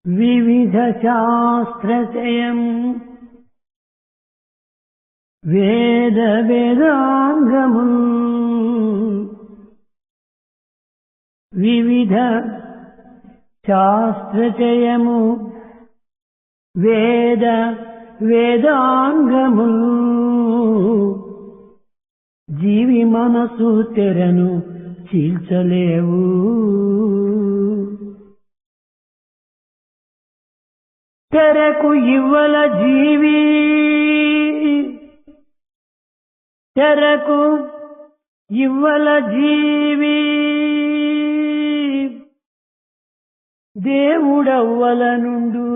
వివిధ శాస్త్రచయం వేద వేదాంగముల్ వివిధ శాస్త్రచయము వేద వేదాంగముల్ జీవి మనసు తెరను చీల్చలేవు. తెరకు ఇవ్వల జీవి తెరకు ఇవ్వల జీవి దేవుడవ్వలనుండు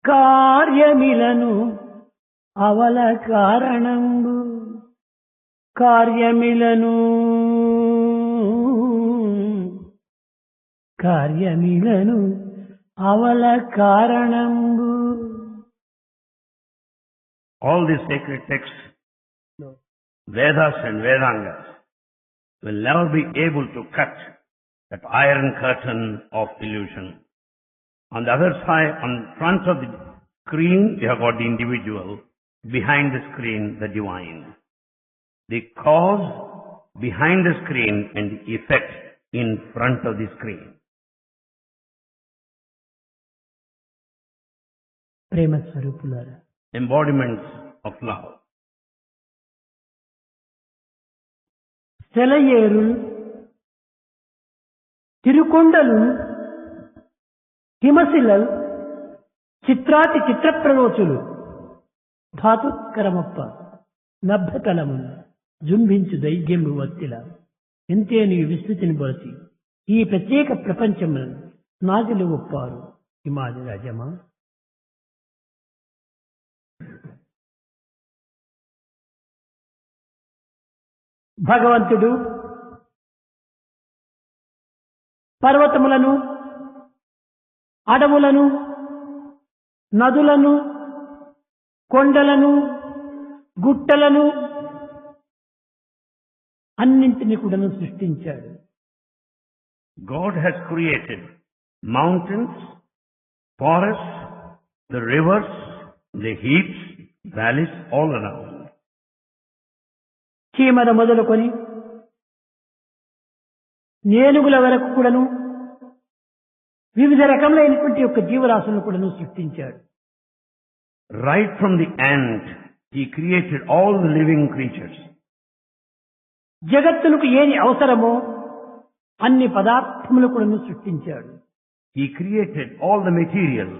కార్యమిలను అవల కారణంబు కార్యమిలను అవల కారణంబు. All these sacred texts, Vedas and Vedangas, will never be able to cut that iron curtain of illusion. On the other side, on front of the screen, you have got the individual. Behind the screen, the divine. The cause behind the screen and the effect in front of the screen. ప్రేమ స్వరూపులారా, Embodiments of love. సెలయేరు తిరుకొండలు హిమశిలలు చిత్రాతి చిత్రప్రరోచులు ధాతుకరమప్ప నభ్యతలములు జుంభించు దైర్ఘ్యము వత్తిల ఎంతే నీవు విస్తృతిని బలసి ఈ ప్రత్యేక ప్రపంచములను నాదిలు ఒప్పారు హిమాది రాజమా. భగవంతుడు పర్వతములను అడవులను నదులను కొండలను గుట్టలను అన్నింటినీ కూడా సృష్టించాడు. God has created mountains, forests, the rivers, the heaps, valleys all around. చీమల మొదలుకొని ఏనుగుల వరకు కూడాను వివిధ రకములైనటువంటి యొక్క జీవరాశులను కూడాను సృష్టించాడు. Right from the ant, he created all the living creatures. జగత్తులకు ఏది అవసరమో అన్ని పదార్థములు కూడాను సృష్టించాడు. He created all the material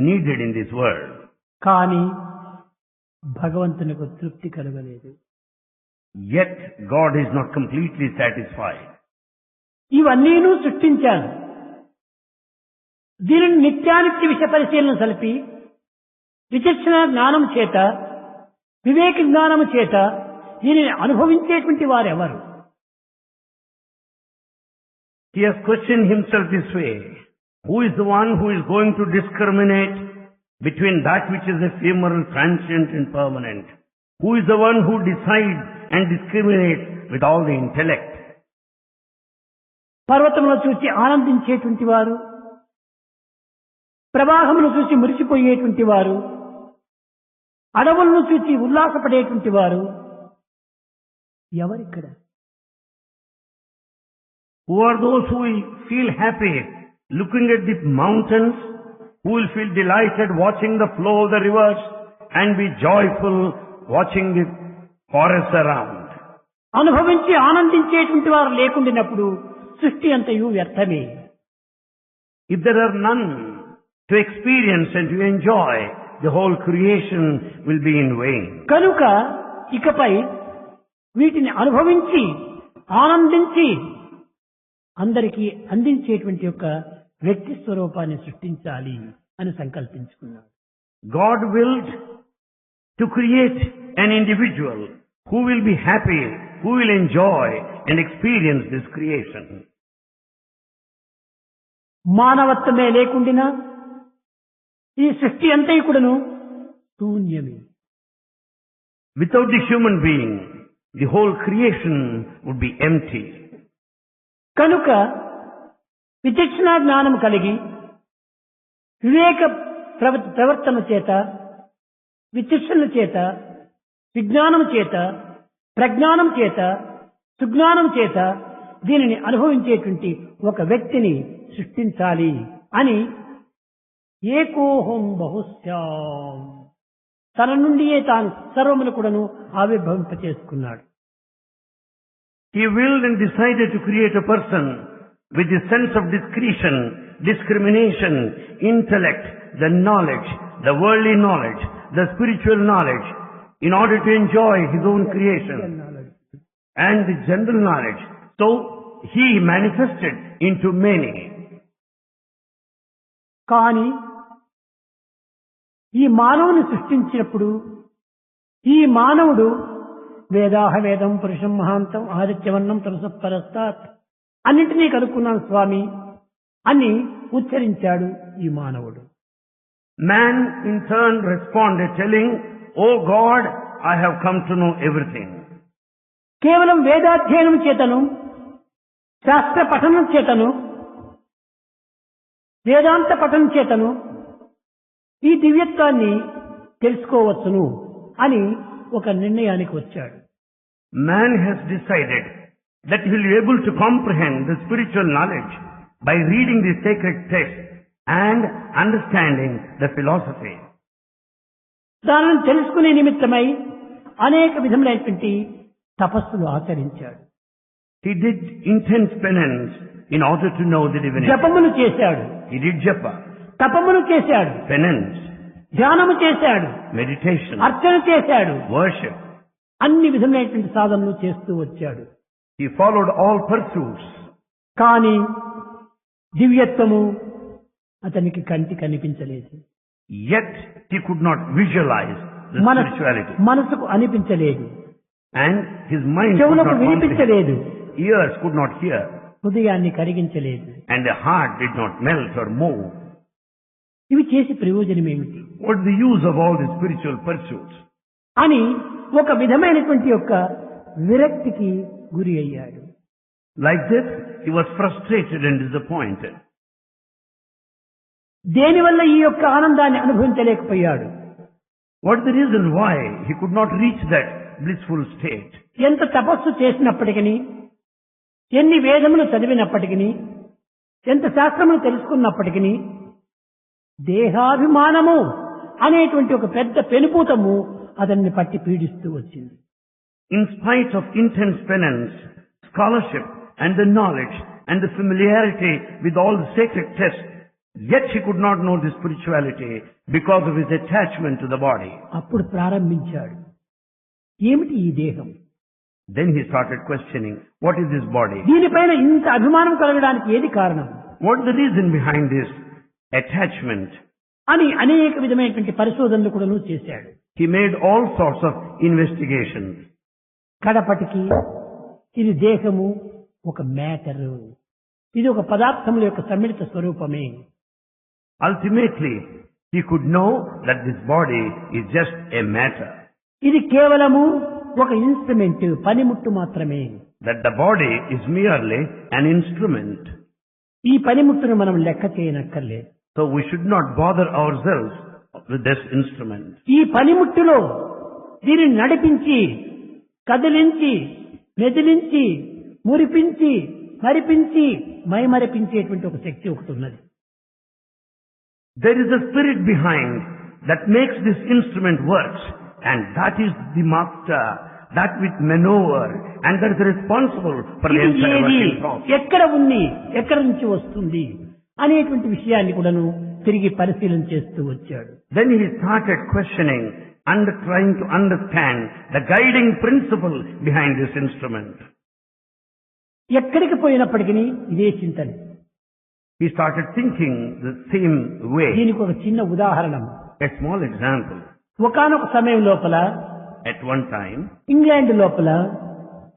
needed in this world. కానీ భగవంతునికి తృప్తి కలగలేదు. Yet God is not completely satisfied. ఇవన్నీను సృష్టించాను, దీనిని నిత్యానిత్య విషయ పరిశీలన సలిపి విచక్షణ జ్ఞానం చేత వివేక జ్ఞానము చేత దీనిని అనుభవించేటువంటి వారెవరు? He has questioned himself this way. Who is the one who is going to discriminate between that which is ephemeral, transient and permanent? Who is the one who decides and discriminates with all the intellect? పర్వతములను చూసి ఆనందించేటువంటి వారు, ప్రవాహమును చూసి మురిసిపోయేటువంటి వారు, అడవులను చూసి ఉల్లాసపడేటువంటి వారు ఎవరిక్కడ? Who are those who will feel happy looking at the mountains, who will feel delighted watching the flow of the rivers and be joyful watching the forests around? అనుభవించి ఆనందించేటువంటి వారు లేకుండినప్పుడు సృష్టి అంతయు వ్యర్థమే. If there are none to experience and to enjoy, the whole creation will be in vain. కనుక ఇకపై వీటిని అనుభవించి ఆనందించి అందరికీ అందించేటువంటి యొక్క వ్యక్తి స్వరూపాన్ని సృష్టించాలి అని సంకల్పించుకున్నాడు. God willed to create an individual who will be happy, who will enjoy and experience this creation. మానవత్వమే లేకుండినా ఈ సృష్టి అంతా కూడాను శూన్యమే. Without the human being, the whole creation would be empty. కనుక విచక్షణ జ్ఞానం కలిగి వివేక ప్రవర్తన చేత, విచక్షణ చేత, విజ్ఞానం చేత, ప్రజ్ఞానం చేత, సుజ్ఞానం చేత దీనిని అనుభవించేటువంటి ఒక వ్యక్తిని సృష్టించాలి అని ఏకోహం బహుశ్యాం తన నుండియే తాను సర్వమును కూడాను ఆవిర్భవింపచేసుకున్నాడు. He willed and decided to create a person with the sense of discretion, discrimination, intellect, the knowledge, the worldly knowledge, the spiritual knowledge, in order to enjoy his own creation and the general knowledge. So he manifested into many. కానీ ఈ మానవుని సృష్టించినప్పుడు ఈ మానవుడు వేదాహ వేదం పురుషం మహాంతం ఆదిత్యవర్ణం తరసపరస్తాత్ అన్నింటినీ కనుక్కున్నాను స్వామి అని ఉచ్చరించాడు ఈ మానవుడు. Man in turn responded telling, "Oh God, I have come to know everything." కేవలం వేదాధ్యయనం చేతను, శాస్త్ర పఠనం చేతను, వేదాంత పఠనం చేతను ఈ దివ్యత్వాన్ని తెలుసుకోవచ్చును అని ఒక నిర్ణయానికి వచ్చాడు. Man has decided that he will be able to comprehend the spiritual knowledge by reading the sacred text and understanding the philosophy. దానిని తెలుసుకునే నిమిత్తమై అనేక విధములైనటువంటి తపస్సులు ఆచరించాడు. He did intense penance in order to know the divinity. జపములు చేశాడు, He did japa, తపములు చేశాడు, penance, ధ్యానము చేశాడు, meditation, అర్చన చేశాడు, worship. అన్ని విధములైనటువంటి సాధనలు చేస్తూ వచ్చాడు. He followed all pursuits. కానీ దివ్యత్వము అతనికి కంటి కనిపించలేదు. Yet he could not visualize the spirituality. మనసుకు అనిపించలేదు, And his mind could చెవులకు not comprehend. వినిపించలేదు, Ears could not hear. హృదయాన్ని కరిగించలేదు. And the heart did not melt or move. ఇవి చేసి ప్రయోజనం ఏమిటి What is the use of all these spiritual pursuits? అని ఒక విధమైనటువంటి యొక్క విరక్తికి గురి అయ్యాడు. Like this, he was frustrated and disappointed. దేనివల్ల ఈ యొక్క ఆనందాన్ని అనుభవించలేకపోయాడు? What is the reason why he could not reach that blissful state? ఎంత తపస్సు చేసినప్పటికీ, ఎన్ని వేదములు చదివినప్పటికీ, ఎంత శాస్త్రములు తెలుసుకున్నప్పటికీ దేహాభిమానము అనేటువంటి ఒక పెద్ద పెనుపూతము అతన్ని పట్టి పీడిస్తూ వచ్చింది. In spite of intense penance, scholarship and the knowledge and the familiarity with all the sacred texts, yet he could not know the spirituality because of his attachment to the body. అప్పుడు ప్రారంభించాడు, ఏమిటి ఈ దేహం? Then he started questioning, what is this body? దీనిపైన ఇంత అభిమానం కలగడానికి ఏది కారణం What is the reason behind this attachment? అని అనేక విధమైనటువంటి పరిశోధనలు కూడా చేశాడు. He made all sorts of investigations. కడపటికి ఇది దేహము ఒక మ్యాటరు, ఇది ఒక పదార్థముల యొక్క సమ్మిళిత స్వరూపమే. Ultimately, he could know that this body is just a matter. ఇది కేవలము ఒక ఇన్స్ట్రుమెంట్, పనిముట్టు మాత్రమే. That the body is merely an instrument. ఈ పనిముట్టును మనం లెక్క చేయనక్కర్లేదు. So we should not bother ourselves with this instrument. ఈ పనిముట్టులో దీనిని నడిపించి, కదిలించి, మెదిలించి, మురిపించి, మరిపించి, మైమరిపించేటువంటి ఒక శక్తి ఒకటి ఉన్నది. There is a spirit behind that makes this instrument works, and that is the master, that with maneuver, and that is responsible for the ఇది entire ఏది, working process. ఎక్కడ ఉంది, ఎక్కడి నుంచి వస్తుంది అనేటువంటి విషయాన్ని కూడాను తిరిగి పరిశీలన చేస్తూ వచ్చాడు. Then he started questioning and trying to understand the guiding principle behind this instrument. ఎక్కడికి పోయినప్పటికీ ఇదే చింతన. He started thinking the same way. దీనికి ఒక చిన్న ఉదాహరణ. A small example. ఒకానొక సమయం లోపల At one time, ఇంగ్లాండ్ లోపల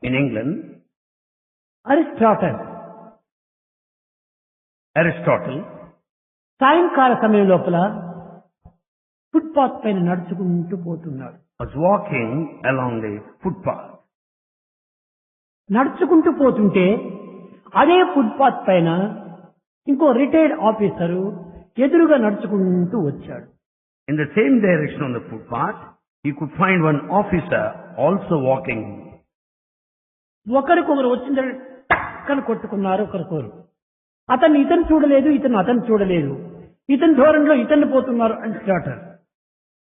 in England, Aristotle, సాయంకాల సమయం లోపల ఫుట్పాత్ పైన నడుచుకుంటూ పోతున్నాడు. was walking along the footpath. నడుచుకుంటూ పోతుంటే అదే ఫుట్పాత్ పైన ఇంకో రిటైర్డ్ ఆఫీసరు ఎదురుగా నడుచుకుంటూ వచ్చాడు. In the same direction on the footpath, he could find one officer also walking. ఒకరికొకరు వచ్చిన టక్కన కొట్టుకున్నారు ఒకరికొకరు. ఇతను చూడలేదు, అతను చూడలేదు, ఇతని ధోరణిలో ఇతన్ని పోతున్నారు అంటారు.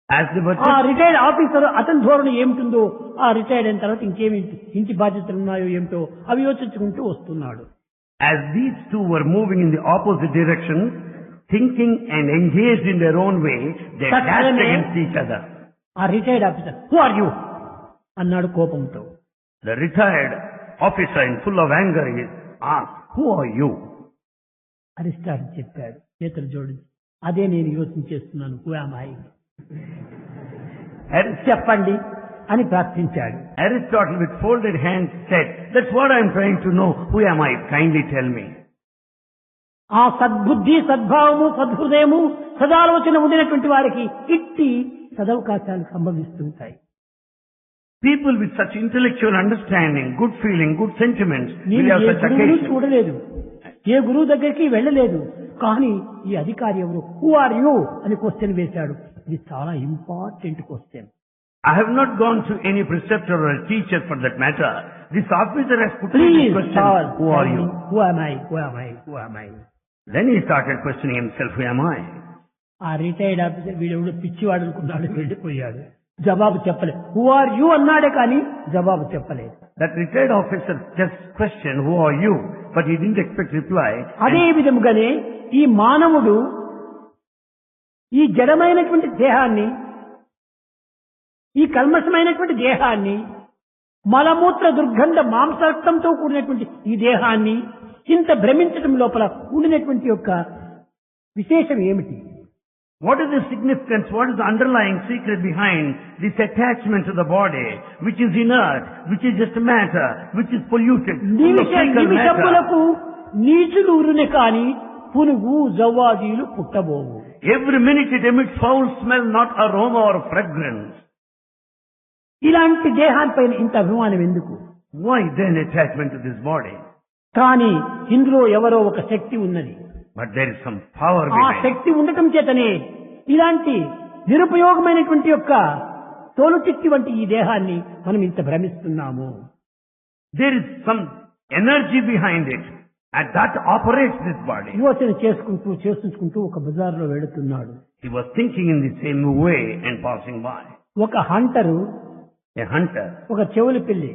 As they were ఆ రిటైర్డ్ ఆఫీసర్ అతని ధోరణి ఏమిటిందో, ఆ రిటైర్డ్ అయిన తర్వాత ఇంకేమి ఇంటి బాధ్యతలు ఉన్నాయో ఏమిటో అవి యోచించుకుంటూ వస్తున్నాడు. As these two were moving in the opposite direction, thinking and engaged in their own way, they dashed against each other. ఆ retired officer, who are you అన్నాడు కోపంతో. The retired officer, in full of anger, he asked, who are you? Aristotle చెప్పాడు చేతులు జోడించి, అదే నేను యోచించేస్తున్నాను, who am I, చెప్పండి అని ప్రార్థించాడు. Aristotle with folded hands said, that's what I am trying to know, who am I? Kindly tell me. ఆ సద్బుద్ధి, సద్భావము, సద్హృదయము, సదాలోచన ఉండినటువంటి వారికి ఇట్టి సదవకాశాలు సంభవిస్తుంటాయి. People with such intellectual understanding, good feeling, good sentiments will నేను have A such గురువును occasions. చూడలేదు, ఏ గురువు దగ్గరికి వెళ్ళలేదు, కానీ ఈ అధికారి ఎవరు, హూ ఆర్ యూ అని క్వశ్చన్ వేశాడు. ఇది చాలా important question. I have not gone to any preceptor or a teacher for that matter. This officer has put me Please, this question, who are you? Who am I? Who am I? Who am I? Then he started questioning himself, who am I? ఆ retired officer వీడెవడో పిచ్చివాడు అనుకున్నాడు, వెళ్ళిపోయాడు. జవాబు చెప్పలేదు. Who are you అన్నాడే కానీ జవాబు చెప్పలేదు. That retired officer just questioned, who are you? But he didn't expect reply. అదే విధముగానే ఈ మానవుడు ఈ జడమైనటువంటి దేహాన్ని, ఈ కల్మషమైనటువంటి దేహాన్ని, మలమూత్ర దుర్గంధ మాంసరక్తంతో కూడినటువంటి ఈ దేహాన్ని ఇంత భ్రమించడం లోపల ఉండినటువంటి యొక్క విశేషం ఏమిటి? What is the significance? What is the underlying secret behind this attachment to the body, which is inert, which is just matter, which is polluted, full of fecal matter? నిమిషములకు నీచులు ఉరునే కాని పునుగు జవ్వాదీలు పుట్టబోవు. Every minute it emits foul smell, not aroma or fragrance. ఇలాంటి దేహానిపైన ఇంత అభిమానం ఎందుకు? Why then attachment to this body? కానీ ఇందులో ఎవరో ఒక శక్తి ఉన్నది. But there is some power ఆ behind it. శక్తి ఉండటం చేతనే ఇలాంటి నిరుపయోగమైనటువంటి యొక్క తోలుచిట్టి వంటి ఈ దేహాన్ని మనం ఇంత భ్రమిస్తున్నాము. There is some energy behind it, and that operates this body. యోచన చేసుకుంటూ ఒక బజార్లో వెళుతున్నాడు. He was thinking in the same way and passing by. ఒక హంటరు, A hunter ఒక చెవులి పిల్లి,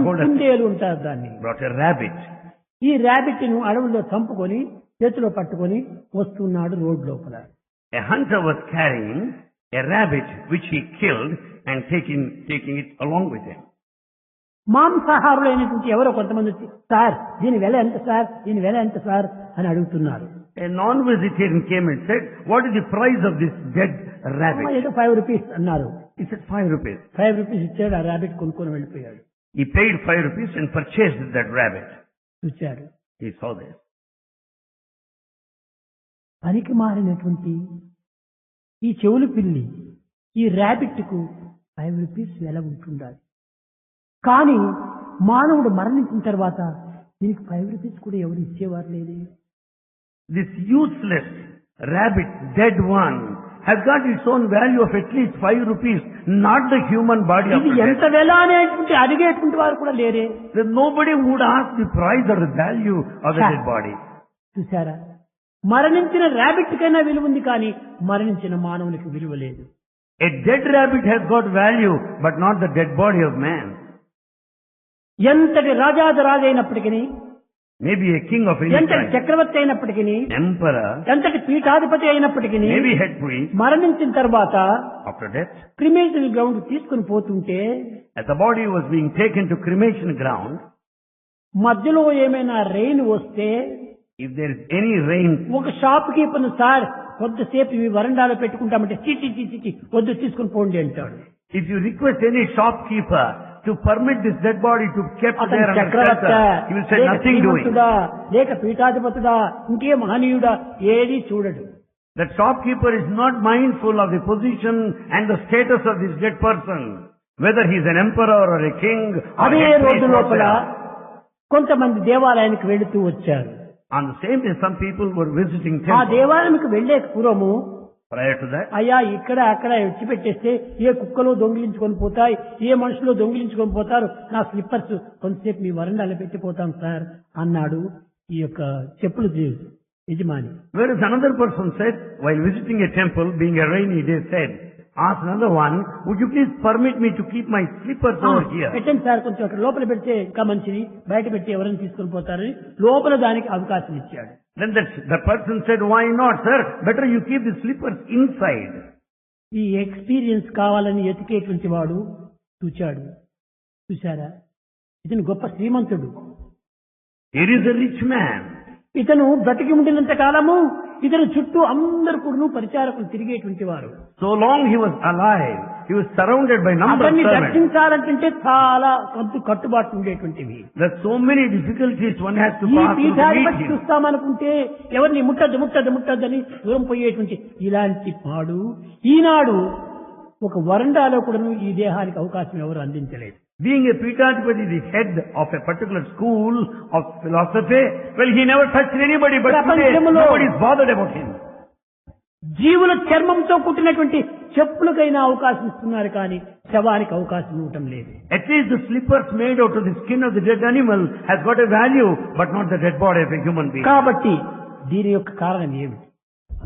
కుందేలు ఉంటారు దాన్ని, brought a rabbit. ఈ ర్యాబిట్ ను అడవుల్లో చంపుకొని చేతిలో పట్టుకొని వస్తున్నాడు రోడ్ లోపల. A hunter was carrying a rabbit which he killed and taking it along with him. మాంసాహారులైనటువంటి ఎవరో కొంతమంది వచ్చి, సార్ దీని వెల ఎంత సార్, దీని వెల ఎంత సార్ అని అడుగుతున్నారు. A non-vegetarian came and said, what is the price of this dead rabbit? ఏదో 5 రూపీస్ అన్నారు. He said 5 rupees. 5 రూపీస్ ఇచ్చాడు, ఆ ర్యాబిట్ కొనుక్కొని వెళ్ళిపోయాడు. He paid 5 rupees and purchased that rabbit. చూచాడు. He saw this. పనికి మారినటువంటి ఈ చెవులు పిల్లి ఈ ర్యాబిట్ కు 5 రూపీస్ వెల ఉంటుండాలి. కానీ మానవుడు మరణించిన తర్వాత దీనికి 5 రూపీస్ కూడా ఎవరు ఇచ్చేవారు లేదే. This useless rabbit, dead one, has got its own value of at least 5 rupees, not the human body of ఇది the ఎంత dead. వెల అనేటువంటి అడిగేటువంటి వారు కూడా లేరే. Then nobody would ask the price or the value of the dead body. చూసారా, మరణించిన ర్యాబిట్ కైనా విలువ ఉంది, కానీ మరణించిన మానవునికి విలువ లేదు. A dead rabbit has got value, but not the dead body of man. ఎంతటి రాజాది అయినప్పటికీ, Maybe a king of any ఎంతటి kind, చక్రవర్తి అయినప్పటికీ, emperor, ఎంతటి పీఠాధిపతి అయినప్పటికీ, maybe head priest, మరణించిన తర్వాత after death, క్రిమేషన్ గ్రౌండ్ తీసుకుని పోతుంటే as the body was being taken to cremation ground, మధ్యలో ఏమైనా రెయిన్ వస్తే if there is any rain, ఒక షాప్ కీపర్, సార్ కొద్దిసేపు ఇవి వరండాలో పెట్టుకుంటామంటే చిచి వద్దు తీసుకుని పోండి అంటాడు. if you request any shopkeeper to permit this dead body to kept అతను there under చక్రవర్త, shelter, he will say లేక nothing doing. శ్రీమంతుడా, లేక పీఠాధిపతుడా, ఇంకే మహనీయుడా, ఏది చూడడు. That shopkeeper is not mindful of the position and the status of this dead person, whether he is an emperor or a king or అదే head priest రోజు or లోపల whatever. కొంతమంది దేవాలయానికి వెళుతూ వచ్చారు. On the same day, some people were visiting ఆ temple. దేవాలయంకి వెళ్లే పూర్వము Prior to that, అయ్యా ఇక్కడ అక్కడ విడిచిపెట్టేస్తే ఏ కుక్కలు దొంగిలించుకొని పోతాయి, ఏ మనుషులు దొంగిలించుకొని పోతారు, నా స్లిప్పర్స్ కొంతసేపు మీ వరండాలో పెట్టిపోతాం సార్ అన్నాడు ఈ యొక్క చెప్పులు యజమాని. whereas another person said, while visiting a temple, being a rainy day, said, asked another one, would you please permit me to keep my slippers over here? పెట్టండి సార్, కొంచెం అక్కడ లోపల పెడితే ఇంకా మంచిది, బయట పెట్టి ఎవరైనా తీసుకొని పోతారని లోపల దానికి అవకాశం ఇచ్చాడు. Then the person said, why not, sir? Better you keep the slippers inside. ఈ ఎక్స్పీరియన్స్ కావాలని ఎతికేటువంటి వాడు చూశారా, ఇతను గొప్ప శ్రీమంతుడు, Here is a rich man. ఇతను బ్రతికి ఉండినంత కాలము ఇతను చుట్టూ అందరు కూడా పరిచారకులు తిరిగేటువంటి వారు. So long he was alive, he was surrounded by number of అతన్ని servants. దర్శించాలంటే చాలా కట్టుబాట్లు ఉండేటువంటివి. There are so many difficulties one has to ఈ pass through to పీఠాన్ని meet బట్టి him. చూస్తామనుకుంటే ఎవరిని ముట్టద్దని దూరం పోయేటువంటి ఇలాంటి వాడు ఈనాడు ఒక వరండాలో కూడా ఈ దేహానికి అవకాశం ఎవరు అందించలేదు. Being a Pithadipati, the head of a particular school of philosophy, well, he never touched anybody, but today nobody is bothered about him. జీవుల చర్మంతో కుట్టినటువంటి చెప్పులకైనా అవకాశం ఇస్తున్నారు కానీ శవానికి అవకాశం ఇవ్వటం లేదు. At least the slippers made out of the skin of the dead animal has got a value, but not the dead body of a human being. కాబట్టి దీని యొక్క కారణం ఏమిటి?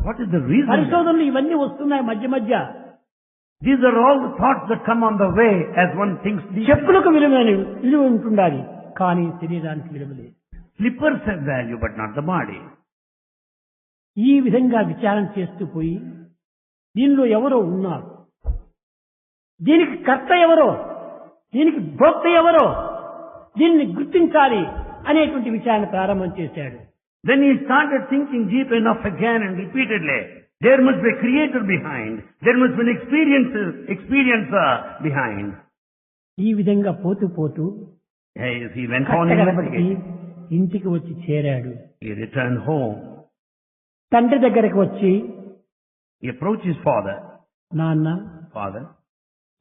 What is the reason? పరిశోధనలు ఇవన్నీ వస్తున్నాయి మధ్య. These are all the thoughts that come on the way as one thinks. చెప్పులకు విలువ ఉంటుండాలి కానీ శరీరానికి విలువ లేదు. Slippers have value, but not the body. ఈ విధంగా విచారణ చేస్తూ పోయి దీనిలో ఎవరో ఉన్నారు, దీనికి కర్త ఎవరో, దీనికి భోక్త ఎవరో, దీన్ని గుర్తించాలి అనేటువంటి విచారణ ప్రారంభం చేశాడు. Then he started thinking deep enough again and repeatedly. There must be a creator behind. There must be an experiencer behind. ఈ విధంగా పోతూ As he went on కష్టపడి investigating, ఇంటికి వచ్చి చేరాడు. he returned home. తండ్రి దగ్గరకు వచ్చి, He approached his father. నాన్న, Father,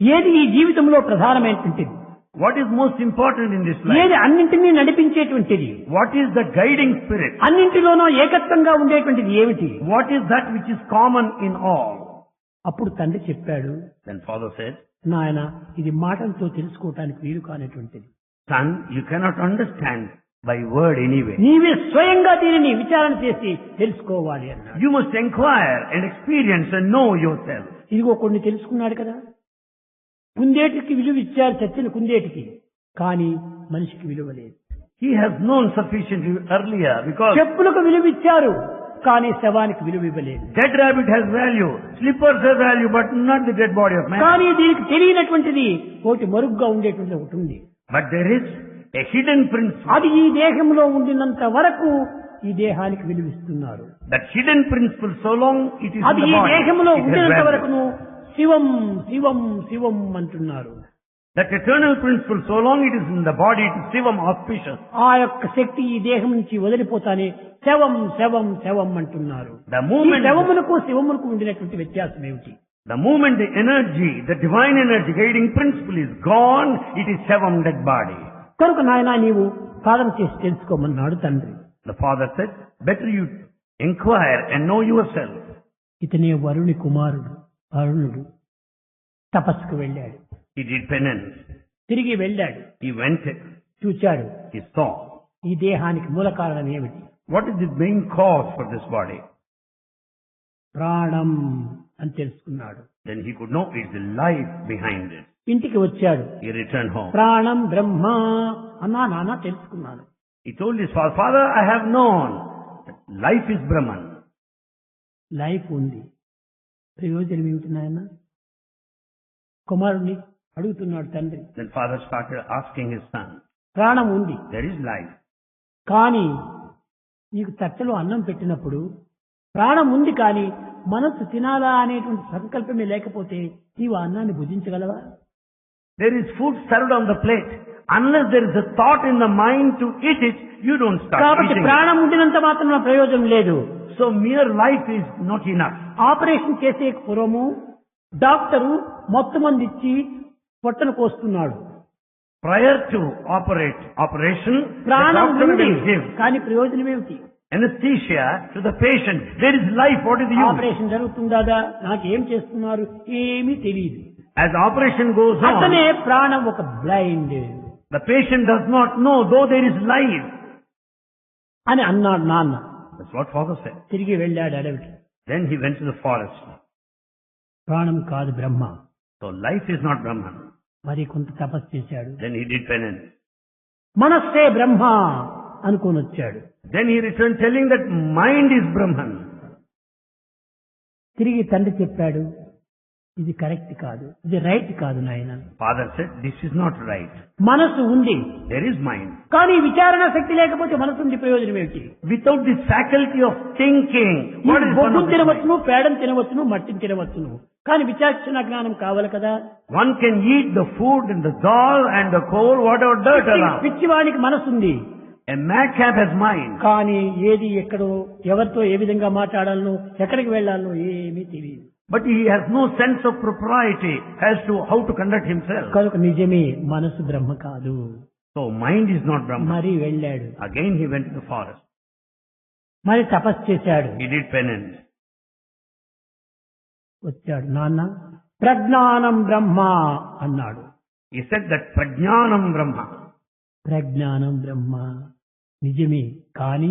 ఏది ఈ జీవితంలో ప్రధానమైనటువంటిది, what is most important in this life? ఏది అన్నింటినీ నడిపించేటువంటిది, What is the guiding spirit? అన్నింటిలోనూ ఏకత్వంగా ఉండేటువంటిది ఏమిటి? What is that which is common in all? అప్పుడు తండ్రి చెప్పాడు, Then father said, నాయన ఇది మాటలతో తెలుసుకోవటానికి వీలు కానటువంటిది, son, you cannot understand by word anyway. నీవే స్వయంగా దీనిని విచారణ చేసి తెలుసుకోవాలి అన్నాడు. You must inquire and experience and know yourself. ఇదిగో కొన్ని తెలుసుకున్నాడు కదా, కుందేటికి విలువ ఇచ్చారు, చచ్చిన కుందేటికి, కానీ మనిషికి విలువ లేదు. He has known sufficiently earlier because చెప్పులకు విలువ ఇచ్చారు కానీ శవానికి విలువ ఇవ్వలేదు. dead rabbit has value, slippers have value, but not the dead body of man. కానీ దీనికి తెలియనటువంటిది ఒకటి మరుగ్గా ఉండేటువంటిది ఒకటి ఉంది. But there is a hidden principle. అది ఈ దేహంలో ఉండినంత వరకు ఈ దేహానికి విలువిస్తున్నారు. That hidden principle, so long it is in అది the ఈ body, దేహంలో it has ఉండినంత value. వరకును శివం శివం శివం అంటున్నారు. That eternal principle, so long it is in the body, it is Shivam, auspicious. ఆ యొక్క శక్తి ఈ దేహం నుంచి వదిలిపోతానే శవం శవం శవం అంటున్నారు. The ఈ moment, శవమునకు శివమునకు ఉండినటువంటి వ్యత్యాసం ఏమిటి? the moment the energy, the divine energy guiding principle is gone, it is Shivam, dead body. కనుక నాయన నీవు సాధన చేసి తెలుసుకోమన్నాడు తండ్రి. The father said, better you inquire and know yourself. ఇతనే వరుణి కుమారుడు అరుణుడు. తపస్సుకు వెళ్ళాడు, He did penance. తిరిగి వెళ్ళాడు, He went, చూచాడు he saw. ఈ దేహానికి మూల కారణం ఏమిటి? What is the main cause for this body? ప్రాణం అని తెలుసుకున్నాడు. Then he could know it's the life behind it. ఇంటికి వచ్చాడు, He returned home. ప్రాణం బ్రహ్మ అన్నా నాన్న తెలుసుకున్నాను. He told his father, Father, I have known that life is Brahman. Life ఉంది, ప్రయోజనం ఏమిటి నాయన? కుమారుణ్ణి అడుగుతున్నాడు తండ్రి. Then father started asking his son, ప్రాణం ఉంది there is life. కానీ నీకు తట్టలో అన్నం పెట్టినప్పుడు ప్రాణం ఉంది కానీ మనస్సు తినాలా అనేటువంటి సంకల్పమే లేకపోతే నీవు అన్నాన్ని భుజించగలవా? There is food served on the plate. Unless there is a thought in the mind to eat it, you don't start కాబట్టి eating it. ప్రాణం ఉండినంత మాత్రం ప్రయోజనం లేదు. So mere life is not enough. Operation చేసే పూర్వము డాక్టరు మొత్తం మంది ఇచ్చి పొట్టను కోస్తున్నాడు. Prior to operation, the ప్రాణం doctor ఉంది will give. కానీ ప్రయోజనం ఏమిటి? anesthesia to the patient. There is life. What is the use? Operation జరుగుతుందా, నాకు ఏం చేస్తున్నారు ఏమీ తెలియదు. As the operation goes అతనే on, ప్రాణం ఒక blind the patient does not know, though there is life. అని అన్నాడు నాన్న. That's what father said. తిరిగి వెళ్ళాడు అడవికి. Then he went to the forest. ప్రాణం కాదు బ్రహ్మ. So life is not Brahman. మరి కొంత తపస్సు చేశాడు. Then he did penance. మనస్సే బ్రహ్మ అనుకొని వచ్చాడు. Then he returned telling that mind is Brahman. తిరిగి తండ్రి చెప్పాడు, ఇది కరెక్ట్ కాదు, ఇది రైట్ కాదు నాయన. Father said, this is not right. మనసు ఉంది, There is mind. కానీ విచారణ శక్తి లేకపోతే మనసు ఉండి ప్రయోజనం ఏమిటి? Without the faculty of thinking, what is one బొగ్గును of the తినవచ్చును, పేడను తినవచ్చును, మట్టిని తినవచ్చును, కానీ విచక్షణ జ్ఞానం కావాలి కదా. One can eat the food and the dal and the coal, whatever dirt around. పిచ్చివానికి మనసు ఉంది, A madcap has mind. కానీ ఏది ఎక్కడో, ఎవరితో ఏ విధంగా మాట్లాడాలనో, ఎక్కడికి వెళ్లాలనో ఏమీ తెలియదు. But he has no sense of propriety as to how to conduct himself. కనుక నిజమే మనసు బ్రహ్మ కాదు. So mind is not Brahman. మరి వెళ్ళాడు, Again he went to the forest. మరి తపస్సు చేశాడు. He did penance. వచ్చాడు, నాన్న ప్రజ్ఞానం బ్రహ్మ అన్నాడు. He said that Prajnanam Brahma. ప్రజ్ఞానం బ్రహ్మ నిజమే, కానీ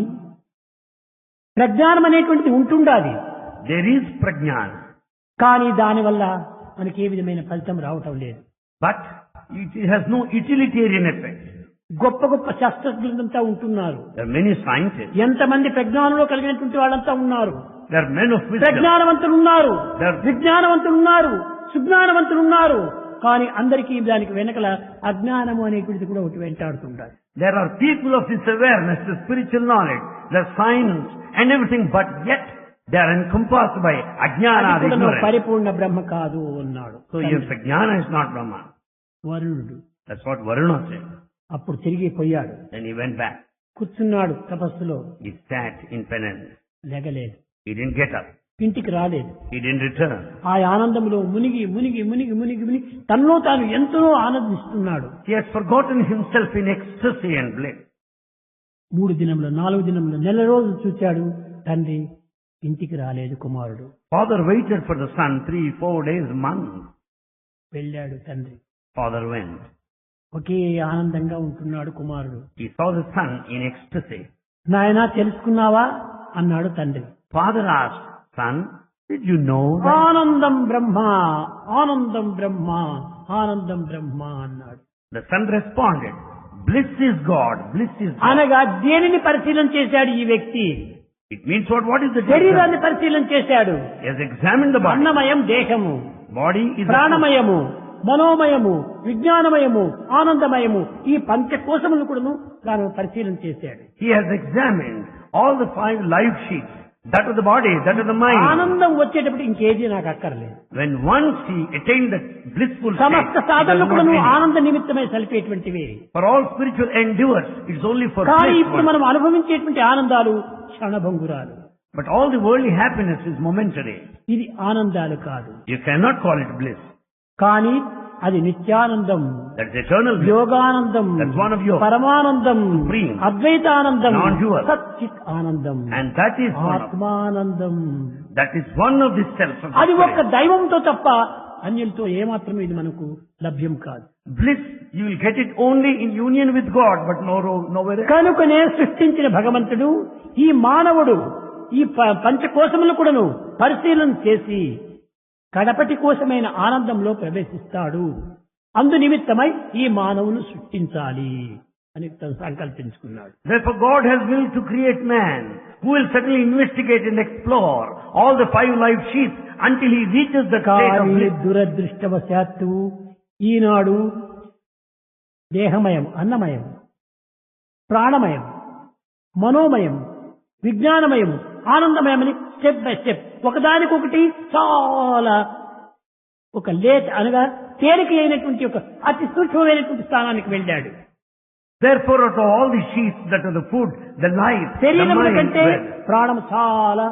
ప్రజ్ఞానం అనేటువంటిది ఉంటుండాలి. There is Prajnana. కానీ దానివల్ల మనకి ఏ విధమైన ఫలితం రావటం లేదు. But it has no utilitarian effect. గొప్ప గొప్ప శాస్త్రజ్ఞులంతా ఉంటున్నారు. There are many scientists. ఎంతమంది ప్రజ్ఞానంలో కలిగినటువంటి వాళ్ళంతా ఉన్నారు. There are men of wisdom. ప్రజ్ఞానవంతులు ఉన్నారు, There- విజ్ఞానవంతులు ఉన్నారు, సుజ్ఞానవంతులు ఉన్నారు. కానీ అందరికీ దానికి వెనకల అజ్ఞానము అనేటువంటిది కూడా ఒకటి వెంటాడుతుంటారు. There are people of this awareness, the spiritual knowledge, the science and everything, but yet they are encompassed by ajnana, అది కూడా ignorance. పరిపూర్ణ బ్రహ్మ కాదు అన్నాడు. So your Prajnana is not Brahma. వరుణుడు That's what Varuna said. అప్పుడు తిరిగి పోయాడు, Then he went back. కూర్చున్నాడు తపస్సులో, He sat in penance. లెగలేదు, He didn't get up. ఇంటికి రాలేదు. He didn't return. ఆ ఆనందంలో మునిగి మునిగి మునిగి మునిగి మునిగి తనలో తాను ఎంతో ఆనందిస్తున్నాడు. He has forgotten himself in ecstasy and bliss. 3 దినములు 4 దినములు నెల రోజులు చూచాడు. తండ్రి ఇంటికి రాలేదు కుమారుడు. Father waited for the son 3-4 days, months. వెళ్ళాడు తండ్రి. Father went. ఒకే ఆనందంగా ఉంటున్నాడు కుమారుడు. He saw the son in ecstasy. నాయనా తెలుసుకున్నావా అన్నాడు తండ్రి. Father asked, son, did you know that? ఆనందం బ్రహ్మ, ఆనందం బ్రహ్మ, ఆనందం బ్రహ్మ అన్నాడు. The son responded, bliss is God, bliss is God. అనగా దేనిని పరిశీలన చేశాడు ఈ వ్యక్తి? It means what? What is the శరీరాన్ని difference? పరిశీలన చేశాడు. He has examined the body. అన్నమయం దేహము, Body is ప్రాణమయము, మనోమయము, విజ్ఞానమయము, ఆనందమయము, ఈ పంచకోశములను కూడాను తాను పరిశీలన చేశాడు. He has examined all the 5 life sheets. That is the body, that is the mind. ఆనందం వచ్చేటప్పుడు ఇంకేది నాకు అక్కర్లేదు. When once he attained that blissful state, సమస్త he does సాధనలు not కూడాను need it. ఆనంద నిమిత్తమై సలిపేటువంటివి. For all spiritual endeavors, it's only for కానీ bliss. ఇప్పుడు మనం అనుభవించేటువంటి ఆనందాలు క్షణభంగురాలు. But all the worldly happiness is momentary. ఇది ఆనందాలు కాదు, You cannot call it bliss. కానీ అది నిత్యానందం, That's eternal bliss. Yoganandam, That's one of yours. పరమానందం, Supreme. అద్వైతానందం, Non-dual. సచ్చిత్ ఆనందం, And that is ఆత్మానందం. one of the self of అది the ఒక్క spirit. దైవంతో తప్ప అన్యులతో ఏమాత్రం ఇది మనకు లభ్యం కాదు. Bliss, you will get it only in union with God, but nowhere else. కనుకనే సృష్టించిన భగవంతుడు ఈ మానవుడు ఈ పంచకోశములు కూడాను పరిశీలన చేసి కడపటి కోశమైన ఆనందంలో ప్రవేశిస్తాడు. అందు నిమిత్తమై ఈ మానవును సృష్టించాలి అని తను సంకల్పించుకున్నాడు. Therefore God has willed to create man, who will certainly investigate and explore all the 5 life sheets until he reaches the state of కానీ bliss. దురదృష్టవశాత్తు ఈనాడు దేహమయం, అన్నమయం, ప్రాణమయం, మనోమయం, విజ్ఞానమయం, ఆనందమయమని స్టెప్ బై స్టెప్ ఒకదానికొకటి చాలా ఒక లేట్ అనగా తేలిక అయినటువంటి ఒక అతి సూక్ష్మమైనటువంటి స్థానానికి వెళ్ళాడు. Therefore out of all the sheets that are the food, the life, the శరీరం mind, కంటే well, ప్రాణం చాలా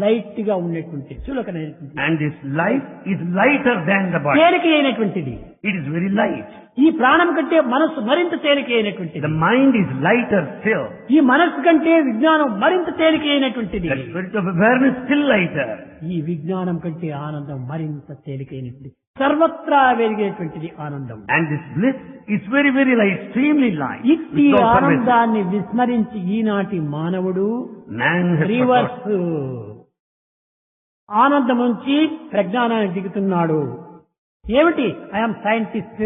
లైట్ గా ఉన్నటువంటి చులకనైనటువంటి And this life is lighter than the body. తేలిక అయినటువంటిది. It is very light. ఈ ప్రాణం కంటే మనస్సు మరింత తేలిక అయినటువంటిది. The mind is lighter still. ఈ మనస్సు కంటే విజ్ఞానం మరింత తేలిక అయినటువంటిది. The spirit of awareness still lighter. ఈ విజ్ఞానం కంటే ఆనందం మరింత తేలికైనటువంటిది. సర్వత్రా వెలిగేటువంటిది ఆనందం. And this bliss is very, very light, extremely light. ఇట్టి Without permission. ఆనందాన్ని విస్మరించి ఈనాటి మానవుడు Man has రివర్స్ forgotten. ఆనందం నుంచి ప్రజ్ఞానానికి దిగుతున్నాడు. ఏమిటి? ఐఎమ్ సైంటిస్ట్,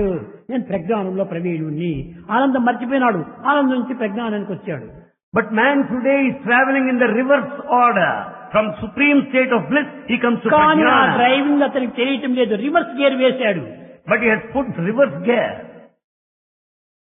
నేను ప్రజ్ఞానంలో ప్రవీణుణ్ణి. ఆనందం మర్చిపోయినాడు, ఆనందం నుంచి ప్రజ్ఞానానికి వచ్చాడు. But man today is traveling in the reverse order. From supreme state of bliss, he comes to కానీ ఆ prajnana. డ్రైవింగ్ అతనికి తెలియటం లేదు. రివర్స్ గేర్ వేశాడు, But he has put reverse gear.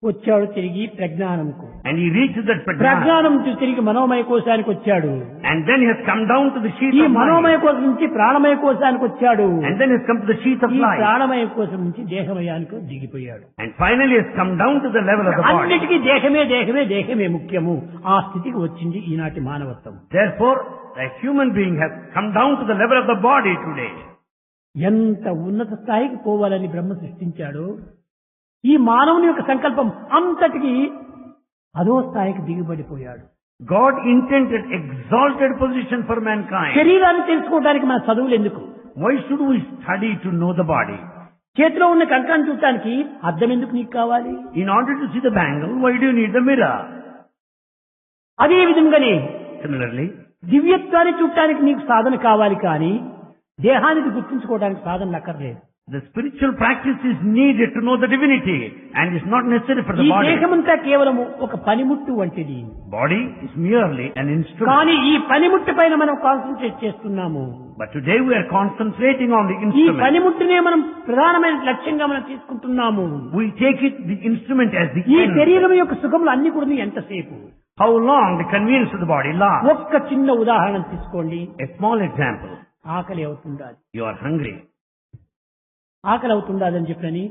వచ్చాడు తిరిగి ప్రజ్ఞానంకు. And he reaches that prajnana. ప్రజ్ఞానం నుంచి తిరిగి మనోమయ కోశానికి వచ్చాడు. And then he has come down to the sheath ఈ of మనోమయ mind. కోశం నుంచి ప్రాణమయ కోశానికి వచ్చాడు. And then he has come to the sheath of ఈ life. ప్రాణమయ కోశం నుంచి దేహమయానికి దిగిపోయాడు. And finally has come down to the level of the body. అన్నిటికీ దేహమే దేహమే దేహమే ముఖ్యము. ఆ స్థితికి వచ్చింది ఈనాటి మానవత్వం. Therefore, a human being has come down to the level of the body today. ఎంత ఉన్నత స్థాయికి పోవాలని బ్రహ్మ సృష్టించాడో, ఈ మానవుని యొక్క సంకల్పం అంతటికి అదో స్థాయికి దిగుబడిపోయాడు. God intended exalted position for mankind. శరీరాన్ని తెలుసుకోవడానికి మన చదువులు ఎందుకు? Why should we study to know the body? చేతిలో ఉన్న కంకాన్ని చూడటానికి అద్దం ఎందుకు నీకు కావాలి? In order to see the bangle, why do you need the mirror? అదే విధంగానే Similarly, దివ్యత్వాన్ని చూడటానికి నీకు సాధన కావాలి, కానీ దేహానికి గుర్తించుకోవడానికి సాధన అక్కర్లేదు. the spiritual practice is needed to know the divinity and is not necessary for the ఈ body. దేహమంతా కేవలము ఒక పనిముట్టు వంటిది. Body is merely an instrument. కానీ ఈ పనిముట్టు పైన మనం కాన్సన్ట్రేట్ చేస్తున్నాము. But today we are concentrating on the ఈ instrument. పనిముట్టునే మనం ప్రధానమైన లక్ష్యంగా మనం తీసుకుంటున్నాము. We take it, the instrument, as the ఈ end. శరీరం యొక్క సుఖములు అన్ని కూడా ఎంతసేపు? How long the convenience of the body lasts. ఒక్క చిన్న ఉదాహరణ తీసుకోండి. A small example. ఆకలి అవుతుండాలి. You are hungry. ఆకలి అవుతుండాలని చెప్పని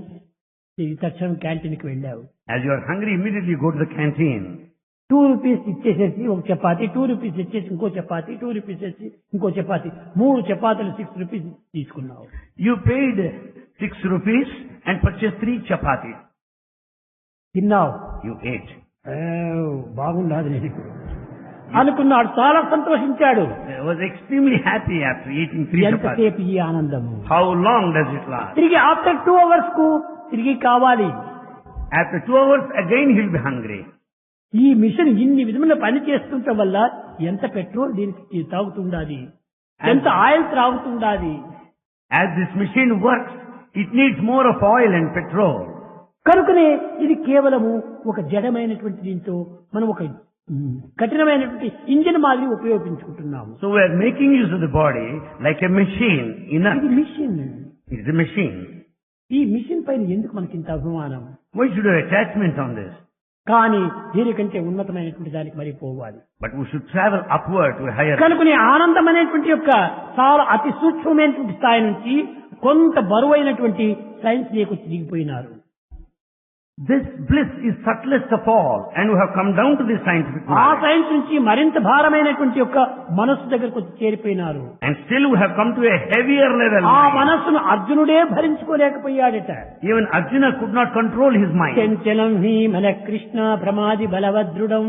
తక్షణం క్యాంటీన్కి వెళ్ళావు. As you are hungry, immediately you go to the canteen. 2 rupees ఇచ్చేసేసి ఒక చపాతి, 2 రూపీస్ ఇచ్చేసి ఇంకో చపాతి, 2 రూపీస్ ఇచ్చి ఇంకో చపాతి, 3 చపాతీలు 6 రూపీస్ తీసుకున్నావు. You paid 6 rupees and purchased 3 chapatis. తిన్నావు. You ate. బాగుండదు నేను ఇప్పుడు అనుకున్నాడు. చాలా సంతోషించాడు. I was extremely happy after eating 3 chapatis. ఎంతసేపు ఈ ఆనందము? How long does it last? తిరిగి ఆఫ్టర్ 2 అవర్స్ కు తిరిగి కావాలి. After 2 hours, again he will be hungry. ఈ మిషన్ ఇన్ని విధముల పని చేస్తుండటం వల్ల ఎంత పెట్రోల్ దీనికి తాగుతుండాలి, ఎంత oil త్రాగుతుండాలి. As this machine works, it needs more of oil and petrol. కనుకనే ఇది కేవలము ఒక జడమైనటువంటి దీంతో మనం ఒక కఠినమైనటువంటి ఇంజిన్ మాదిరి ఉపయోగించుకుంటున్నాము. So we are making use of the body like a machine. ఇది machine. It is a machine. ఈ మిషన్ పైన ఎందుకు మనకి ఇంత అభిమానం? Why should we have attachment on this? కానీ దీనికంటే ఉన్నతమైనటువంటి దానికి మరి పోవాలి. But we should travel upward to a higher. కనుకనే ఆనందం అనేటువంటి యొక్క చాలా అతి సూక్ష్మమైనటువంటి స్థాయి నుంచి కొంత బరువైనటువంటి science లేకొచ్చి దిగిపోయినారు. This bliss is subtlest of all, and we have come down to this scientific ఆ knowledge. సైన్స్ నుంచి మరింత భారమైనటువంటి యొక్క మనస్సు దగ్గరకు వచ్చి చేరిపోయినారు. And still we have come to a heavier level. ఆ మనస్సును అర్జునుడే భరించుకోలేకపోయాడట. Even Arjuna could not control his mind. చంచలం హి మన Krishna ప్రమాది బలవద్రుడం.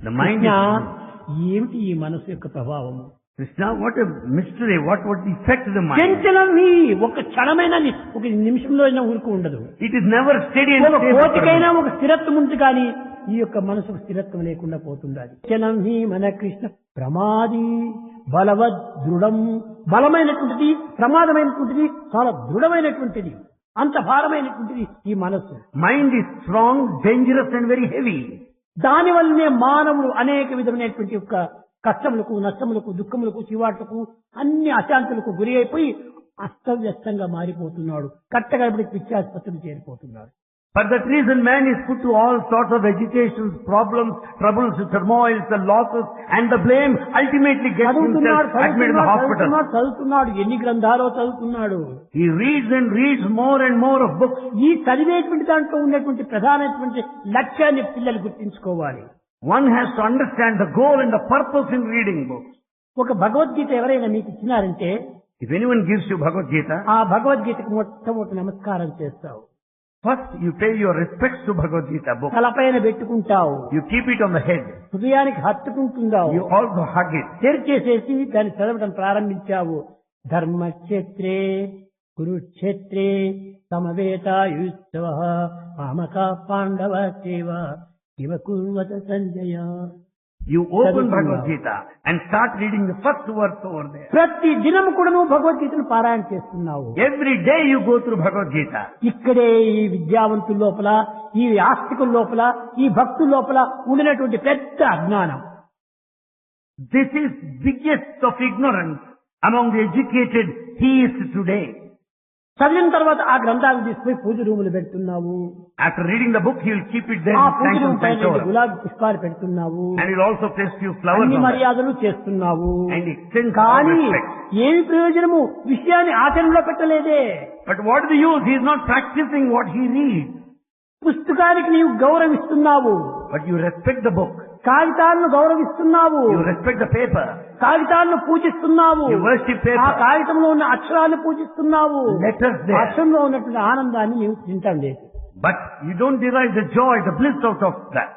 The mind Krishna, is... ఏమిటి ఈ మనస్సు యొక్క ప్రభావము? Krishna, what a mystery, what effect of the mind. చంచలం హి ఒక క్షణమైన ఒక నిమిషంలో అయినా ఊరుకు ఉండదు. It is never steady and ఒక stable. కోటికైనా ఒక స్థిరత్వం ఉంది, కానీ ఈ యొక్క మనసుకు స్థిరత్వం లేకుండా పోతుండాలి. చలం హి మన కృష్ణ ప్రమాది బలవద్ దృఢం. బలమైనటువంటిది, ప్రమాదమైనటువంటిది, చాలా దృఢమైనటువంటిది, అంత భారమైనటువంటిది ఈ మనస్సు. Mind is strong, dangerous and very heavy. దాని వల్లనే మానవుడు అనేక విధమైనటువంటి యొక్క కష్టములకు, నష్టములకు, దుఃఖములకు, చివాట్లకు, అన్ని అశాంతులకు గురి అయిపోయి అస్తవ్యస్తంగా మారిపోతున్నాడు. కట్టగడపడి పిచ్చాసుపత్రులు చేరిపోతున్నాడు. For that reason, man is put to all sorts of agitations, problems, troubles, turmoils, the losses, and the blame ultimately gets himself admitted in the hospital. చదువుతున్నాడు, ఎన్ని గ్రంథాలో చదువుతున్నాడు. He reads and reads more and more of books. ఈ చదివేటువంటి దాంట్లో ఉన్నటువంటి ప్రధానమైనటువంటి లక్ష్యాన్ని పిల్లలు గుర్తించుకోవాలి. One has to understand the goal and the purpose in reading books. ఒక భగవద్గీత ఎవరైనా మీకు ఇచ్చినారంటే If anyone gives you Bhagavad Gita, ఆ భగవద్గీతకు మొట్టమొదటి నమస్కారం చేస్తావు. first you pay your respects to Bhagavad Gita book. తలపైన పెట్టుకుంటావు, You keep it on the head. హృదయానికి హత్తుకుంటుందావు, You also hug it. తెరిచేసేసి దాన్ని చదవడం ప్రారంభించావు. ధర్మక్షేత్రే కురుక్షేత్రే సమవేతాయుత్సవ మామక పాండవ సేవ ఇవ కుర్వత సంజయ. You open చదువుతున్నావు. Bhagavad Gita and start reading the first verse over there. ప్రతి దినం కూడా నువ్వు భగవద్గీతను పారాయణ చేస్తున్నావు. Every day you go through Bhagavad Gita. ఇక్కడే ఈ విద్యావంతుల లోపల, ఈ ఆస్తికుల లోపల, ఈ భక్తుల లోపల ఉండినటువంటి పెద్ద అజ్ఞానం. This is biggest of ignorance among the educated theists today. చదివిన తర్వాత ఆ గ్రంథాలను తీసుకుపోయి పూజ రూములు పెడుతున్నావు. After reading the book, he will keep it there ఆ in పూజ రూమ్ sanctum పైన sanctorum. గులాబీ పుష్పాలు పెడుతున్నావు. And he will also place few flowers అన్ని on that. మర్యాదలు చేస్తున్నావు. And extends all కానీ respect. ఏమి ప్రయోజనము? విషయాన్ని ఆచరణలో పెట్టలేదే. But what is the use? He is not practicing what he reads. పుస్తకానికి నీవు గౌరవిస్తున్నావు, But you respect the book. కాగితాలను గౌరవిస్తున్నావు, You respect the paper. కాగితాలను పూజిస్తున్నావు, You worship ఆ paper. కాగితంలో ఉన్న అక్షరాలను పూజిస్తున్నావు. Letters there. అక్షరంలో ఉన్నటువంటి ఆనందాన్ని నీవు తింటాం లేదు. But you don't derive the joy, the bliss out of that.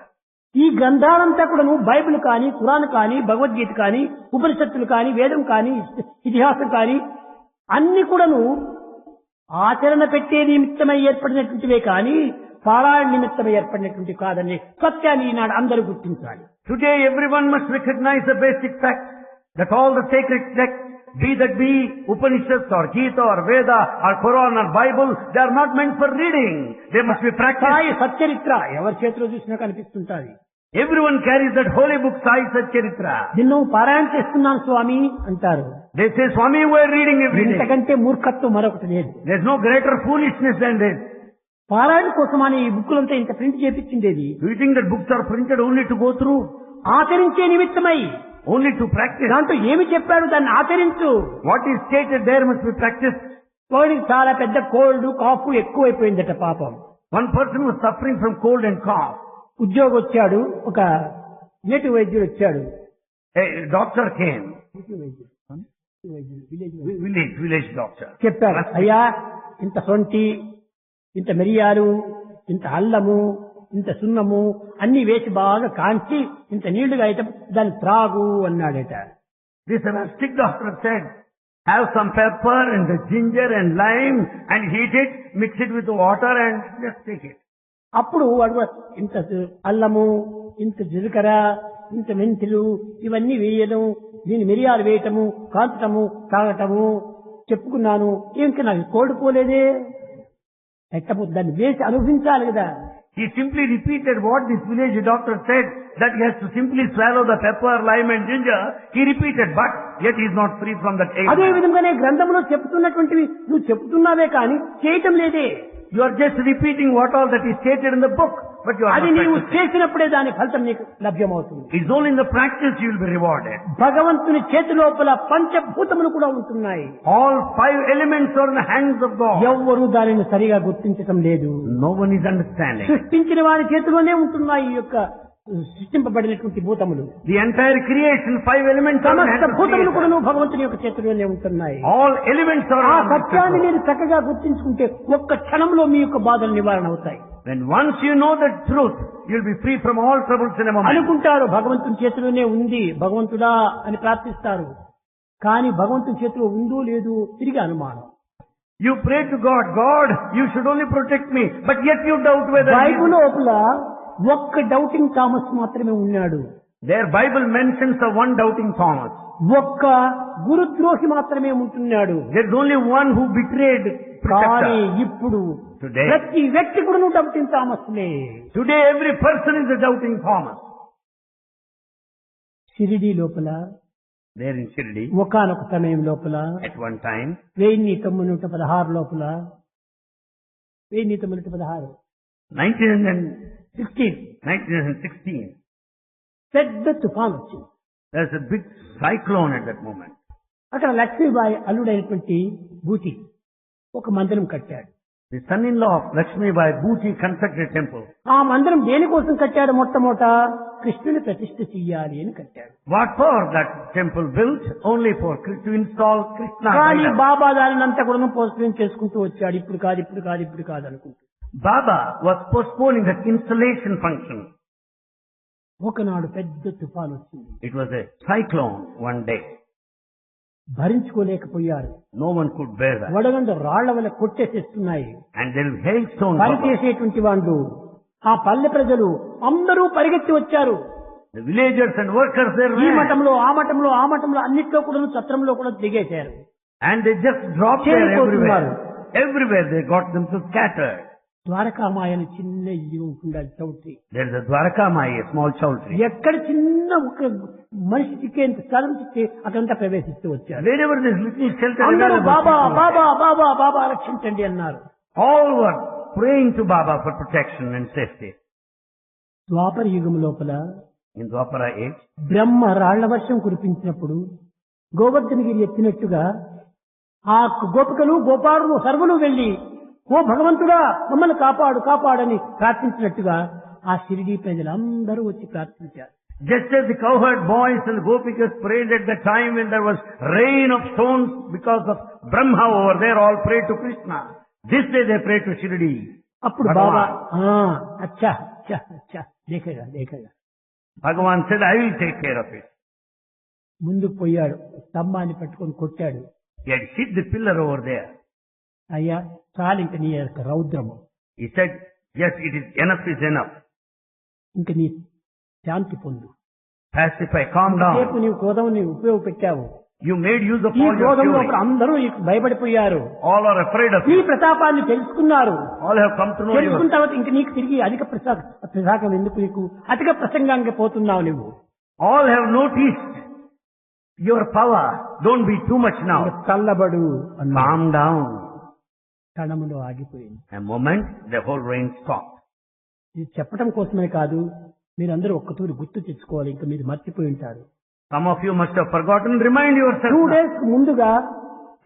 ఈ గ్రంథాలంతా కూడా నువ్వు బైబిల్ కానీ, ఖురాన్ కానీ, భగవద్గీత కానీ, ఉపనిషత్తులు కానీ, వేదం కానీ, ఇతిహాసం కానీ అన్ని కూడాను ఆచరణ పెట్టే నిమిత్తమై ఏర్పడినటువంటివే కానీ పారాయణ నిమిత్తమై ఏర్పడినటువంటి కాదని సత్యాన్ని ఈనాడు అందరూ గుర్తించాలి. Today everyone must recognize the basic fact that all the sacred texts, be that be Upanishads or Gita or Veda or Quran or Bible, they are not meant for reading. They must be practiced. Sai Satcharitra ఎవరి చేతిలో చూసినా కనిపిస్తుంటాది. Everyone carries that holy book, Sai Satcharitra. నిన్ను పారాయణ చేస్తున్నాను స్వామి అంటారు. They say, Swami, we are reading every day. ఇంతకంటే మూర్ఖత్వం మరొకటి లేదు. There is no greater foolishness than this. పారాయణ కోసమని ఈ బుక్కులంతా ఇంత print చేపించిండేది Do you think that books are printed only to go through? ఆచరించే నిమిత్తమై. Only to practice? దాంట్లో ఏమి చెప్పాడు దాన్ని ఆచరించు. What is stated there must be practiced. వాడికి చాలా పెద్ద కోల్డ్ కాఫ్ ఎక్కువైపోయిందట పాపం. One person was suffering from cold and cough. ఉద్యోగం వచ్చాడు, ఒక నేటివ్ వైద్యుడు వచ్చాడు. A doctor came. Village doctor. చెప్పాడు, అయ్యా ఇంత సొంటి, ఇంత మిరియాలు, ఇంత అల్లము, ఇంత సున్నము అన్ని వేసి బాగా కాంచి ఇంత నీళ్లుగా అయితే దాన్ని త్రాగు అన్నాడట. This rustic doctor said, have some pepper and the ginger and lime and heat it, mix it with the water and just take it. అప్పుడు వాడు ఇంత అల్లము, ఇంత జీలకర్ర, ఇంత మెంతులు ఇవన్నీ వేయడం, దీని మిరియాలు వేయటము, కాల్చటము, తాగటము చెప్పుకున్నాను. ఇంకా నాకు కోడుకోలేదే. ఎట్టపోతే దాన్ని వేసి అనుభవించాలి కదా. He simply repeated what this village doctor said, that he has to simply swallow the pepper, lime and ginger. He repeated, but yet he is not free from that అదే ailment. విధంగానే గ్రంథంలో చెప్తున్నటువంటివి నువ్వు చెప్తున్నావే కానీ చేయటం లేదే. You are just repeating what all that is stated in the book, but you are అది not నీవు practicing. చేసినప్పుడే దాని ఫలితం నీకు లభ్యమవుతుంది. It's only in the practice you will be rewarded. భగవంతుని చేతి లోపల పంచభూతములు కూడా ఉంటున్నాయి. All 5 elements are in the hands of God. ఎవ్వరూ దానిని సరిగా గుర్తించటం లేదు. No one is understanding. సృష్టించిన వారి చేతిలోనే ఉంటున్నాయి ఈ యొక్క సృష్టింపబడినటువంటి భూతములు. The entire creation, 5 elements are in the సమస్త hands of భూతములు కూడా creation. భగవంతుని యొక్క చేతిలోనే ఉంటున్నాయి. All elements are ఆ in the సత్యాన్ని control. మీరు చక్కగా గుర్తించుకుంటే ఒక్క క్షణంలో మీ యొక్క బాధలు నివారణ అవుతాయి. When once you know the truth, you will be free from all troubles in a moment. అనుకుంటారు భగవంతుని చేతిలోనే ఉంది, భగవంతుడా అని ప్రార్థిస్తారు. కానీ భగవంతుని చేతిలో ఉందో లేదో తిరిగి అనుమానం. You pray to God, God, you should only protect me, but yet you doubt whether Bible లోపల ఒక్క డౌటింగ్ థామస్ మాత్రమే ఉన్నాడు. Their Bible mentions the one doubting Thomas. ఒక్క గురుద్రోహి మాత్రమే ఉంటున్నాడు. There is only one who betrayed కానీ preceptor. ఇప్పుడు Today. ప్రతి వ్యక్తి కూడా నువ్వు డౌటింగ్ థామస్లే. Today every person is a doubting Thomas. Shirdi లోపల There in Shirdi, ఒకానొక సమయం లోపల at one time, 1916 లోపల 1916 1916, పెద్ద తుఫాన్ వచ్చింది. there's a big cyclone at that moment. అక్కడ లక్ష్మీబాయి అల్లుడైనటువంటి భూతి ఒక మందిరం కట్టాడు. The son-in-law of Lakshmi Bai, Bhuti, constructed a temple. ఆ మందిరం దేనికోసం కట్టాడు? మొట్టమొదట కృష్ణుని ప్రతిష్ఠ చెయ్యాలి అని కట్టాడు. What for that temple built? Only for to install Krishna. కానీ idol. బాబా దానినంతా కూడా పోస్ట్పోన్ చేసుకుంటూ వచ్చాడు. ఇప్పుడు కాదు అనుకుంటూ. Baba was postponing that installation function. ఒకనాడు పెద్ద తుఫాను వచ్చింది. It was a cyclone one day. భరించుకోలేకపోయారు. No one could bear that. వడగండ రాళ్ల వల్ల కొట్టేసేస్తున్నాయి. And there is hailstone. పని చేసేటువంటి వాళ్ళు, ఆ పల్లె ప్రజలు అందరూ పరిగెత్తి వచ్చారు. The villagers and workers there ఈ ran. మఠంలో ఆ మఠంలో అన్నిట్లో కూడా సత్రంలో కూడా దిగేశారు. And they just dropped there చేరిపోతున్నారు. everywhere. Everywhere they got themselves scattered. ద్వారకామాయని చిన్న ఇల్లు ఉంటుండాలి, choultry. There is a Dwarakamayi, a small chowdhury. ఎక్కడ చిన్న ఒక మనిషి చిక్కేంత స్థలం చిక్కి అక్కడంతా ప్రవేశిస్తూ వచ్చారు. Wherever there is little shelter, అందరూ available, బాబా people were బాబా బాబా బాబా రక్షించండి అన్నారు. there. All were praying to Baba for protection and safety. ద్వాపర యుగం లోపల In Dwapara age, బ్రహ్మ రాళ్ల వర్షం కురిపించినప్పుడు గోవర్ధనగిరి ఎత్తినట్టుగా ఆ గోపికలు గోపాలులు సర్వులు వెళ్లి, ఓ భగవంతుడా మమ్మల్ని కాపాడని ప్రార్థించినట్టుగా ఆ షిరిడీ ప్రజలందరూ వచ్చి ప్రార్థించారు. just as the cowherd boys and Gopikas prayed at the time when there was rain of stones because of Brahma over there, all prayed to Krishna. This day they prayed to Shirdi. అప్పుడు బాబా అచ్చా దేఖగా Bhagavan said, I will take care of it. ముందుకు పోయాడు, స్తంభాన్ని పట్టుకొని కొట్టాడు. He had hit the pillar over there. అయ్యా చాలు, ఇంక నీ యొక్క రౌద్రము, He said, yes, it is enough. ఇంక నీ శాంతి పొందు. Pacify, calm రేపు down. నీవు క్రోధం ఉపయోగపెట్టావు. You made use of ఈ all your క్రోధంలో fury. అందరూ నీకు భయపడిపోయారు. All are afraid of నీ you. ప్రతాపాన్ని తెలుసుకున్నారు. All have come to know తెలుసుకున్న you. తర్వాత ఇంక నీకు తిరిగి అధిక ప్రసాదం ఎందుకు, నీకు అధిక ప్రసంగానికి పోతున్నావు నువ్వు. All have noticed your power. Don't be too much now. చల్లబడు అన్నా. Calm down. క్షణములో ఆగిపోయింది. A moment, the whole rain stopped. ఇది చెప్పడం కోసమే కాదు, మీరందరూ ఒక్కతూరి గుర్తు తెచ్చుకోవాలి, ఇంకా మీరు మర్చిపోయి ఉంటారు. Some of you must have forgotten. Remind yourself. 2 now. days ముందుగా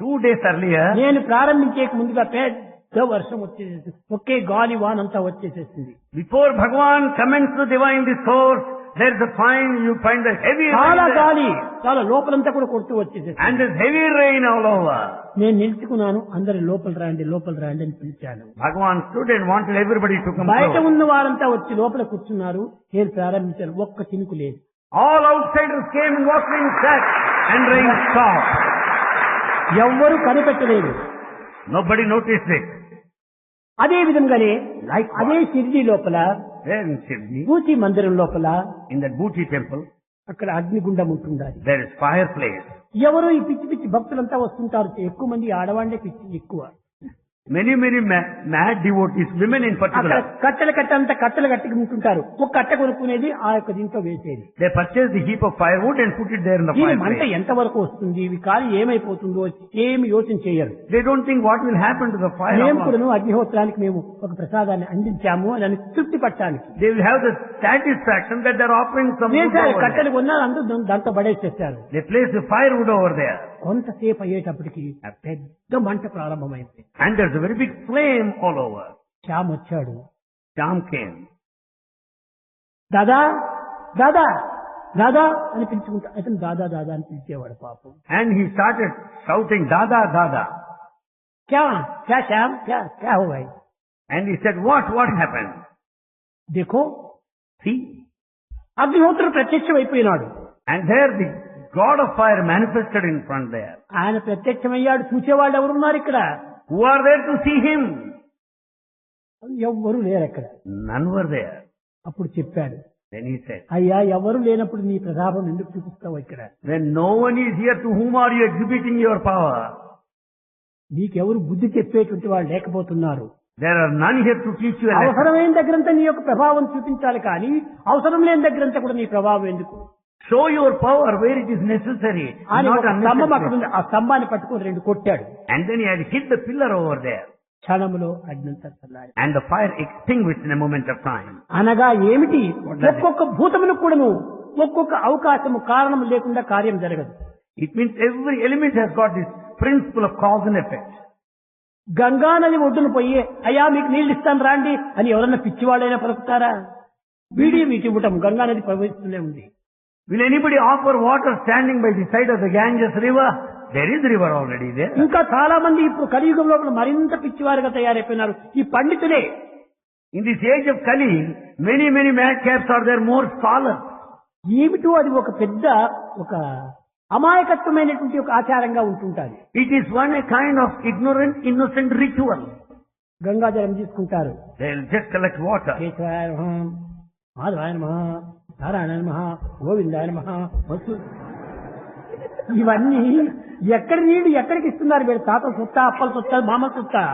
2 days earlier, నేను ప్రారంభించేక ముందుగా పెద్ద వర్షం వచ్చేసేసి ఒకే గాలి వానంతా వచ్చేసేసింది. before Bhagavan commenced the divine discourse, there is a you find the heavy చాలా rain there. గాలి, చాలా లోపలంతా కూడా కొడుతూ వచ్చేసేసి And there's heavy rain all over. నేను నిలుచుకున్నాను. అందరి లోపల రాండి అని పిలిచాను. Bhagavan stood and wanted everybody to come బయట close. ఉన్న వారంతా వచ్చి లోపల కూర్చున్నారు. నేను ప్రారంభించాను. ఒక్క చినుకు లేదు. All outsiders came and walked inside and rain stopped. ఎవ్వరూ కనిపెట్టలేదు. Nobody noticed it. అదే విధంగానే Likewise. అదే షిరిడీ లోపల There in Shirdi, పూచి మందిరం లోపల in that Bhuti temple, అక్కడ అగ్నిగుండం ఉంటుండాలి. there is fireplace. ఎవరు ఈ పిచ్చి భక్తులంతా వస్తుంటారు. ఎక్కువ మంది ఆడవాళ్లే పిచ్చి ఎక్కువ. Many mad devotees, women in అక్కడ particular, కట్టెలు కట్టుకుంటుంటారు. ఒక కట్టె కొనుక్కునేది ఆ యొక్క దీంట్లో వేసేది. they purchase the heap of firewood and put it there in the దీని మంట fireplace. ఎంత వరకు వస్తుంది, ఇవి కాలి ఏమైపోతుందో ఏమి యోచన చేయరు. They don't think what will happen to the fire. మేము కూడా అగ్నిహోత్రానికి మేము ఒక ప్రసాదాన్ని అందించాము అని తృప్తి పట్టడానికి They will have the satisfaction that they are offering some wood వేసారు. over కట్టెలు there. కొన్నారు, అందరూ దాంతో పడేసేసారు. They place the firewood over there. కొంతసేపు అయ్యేటప్పటికి పెద్ద మంట ప్రారంభమైంది. And there's a very big flame all over. Shyam వచ్చాడు. Sham came. దాదా దాదా దాదా అని పిలుచుకుంటా. అతను దాదా అని పిలిచేవాడు పాపం. And he started shouting, Dada, Dada. క్యా శ్యామ్ క్యా హువా? And he said, what happened? Dekho, See? అగ్నిహోత్రుడు ప్రత్యక్షం అయిపోయినాడు. And there the God of fire manifested in front there. ఆయన ప్రత్యక్షమయ్యాడు. చూసేవాళ్ళు ఎవరున్నారు ఇక్కడ? Who are there to see him? ఎవ్వరూ లేరు అక్కడ. None were there. అప్పుడు చెప్పాడు, Then he said, అయ్యా ఎవరు లేనప్పుడు నీ ప్రతాపం ఎందుకు చూపిస్తావు ఇక్కడ? when no one is here, to whom are you exhibiting your power? నీకెవరు బుద్ధి చెప్పేటువంటి వాళ్ళు లేకపోతున్నారు. There are none here to teach you a lesson. అవసరమైన దగ్గరంతా నీ యొక్క ప్రభావం చూపించాలి, కానీ అవసరం లేని దగ్గరంతా కూడా నీ ప్రభావం ఎందుకు? Show your power where it is necessary, అని not ఒక స్తంభం అక్కడ unnecessary. ఉంది. ఆ స్తంభాన్ని పట్టుకొని 2 కొట్టాడు. And then he had hit the pillar over there. క్షణములో అగ్నంతా చల్లారి. And the fire extinguished in a moment of time. అనగా ఏమిటి? What does it- ఒక్కొక్క భూతమును కూడాను ఒక్కొక్క అవకాశము కారణం లేకుండా కార్యం జరగదు. It means every element has got this principle of cause and effect. Ganga నది ఒడ్డున పోయి అయ్యా మీకు నీళ్ళు ఇస్తాను రాండి అని ఎవరన్నా పిచ్చివాళ్ళైనా పలుకుతారా? వీడి మీకు ఇవ్వటం గంగా నది ప్రవహిస్తూనే ఉంది. Will anybody offer water standing by the side of the Ganges river? There is river already there. ఇంకా చాలా మంది ఇప్పుడు కలియుగం లోపల మరింత పిచ్చివారుగా తయారైపోయినారు ఈ పండితులే. In this age of Kali, many madcaps are there, more scholars. ఏమిటో అది ఒక పెద్ద ఒక అమాయకత్వమైనటువంటి ఒక ఆచారంగా ఉంటుంటారు. It is one a kind of ignorant, innocent ritual. గంగాజలం తీసుకుంటారు. They'll just collect water. కేశవాయ నమః, మాధవాయ నమః, నారాయణ నమః, గోవిందాయ నమః, వస్తు ఇవన్నీ ఎక్కడి నీళ్లు ఎక్కడికి ఇస్తున్నారు? వీళ్ళు తాతల సొత్తా, అప్పల సొత్తా, మామల సొత్తా?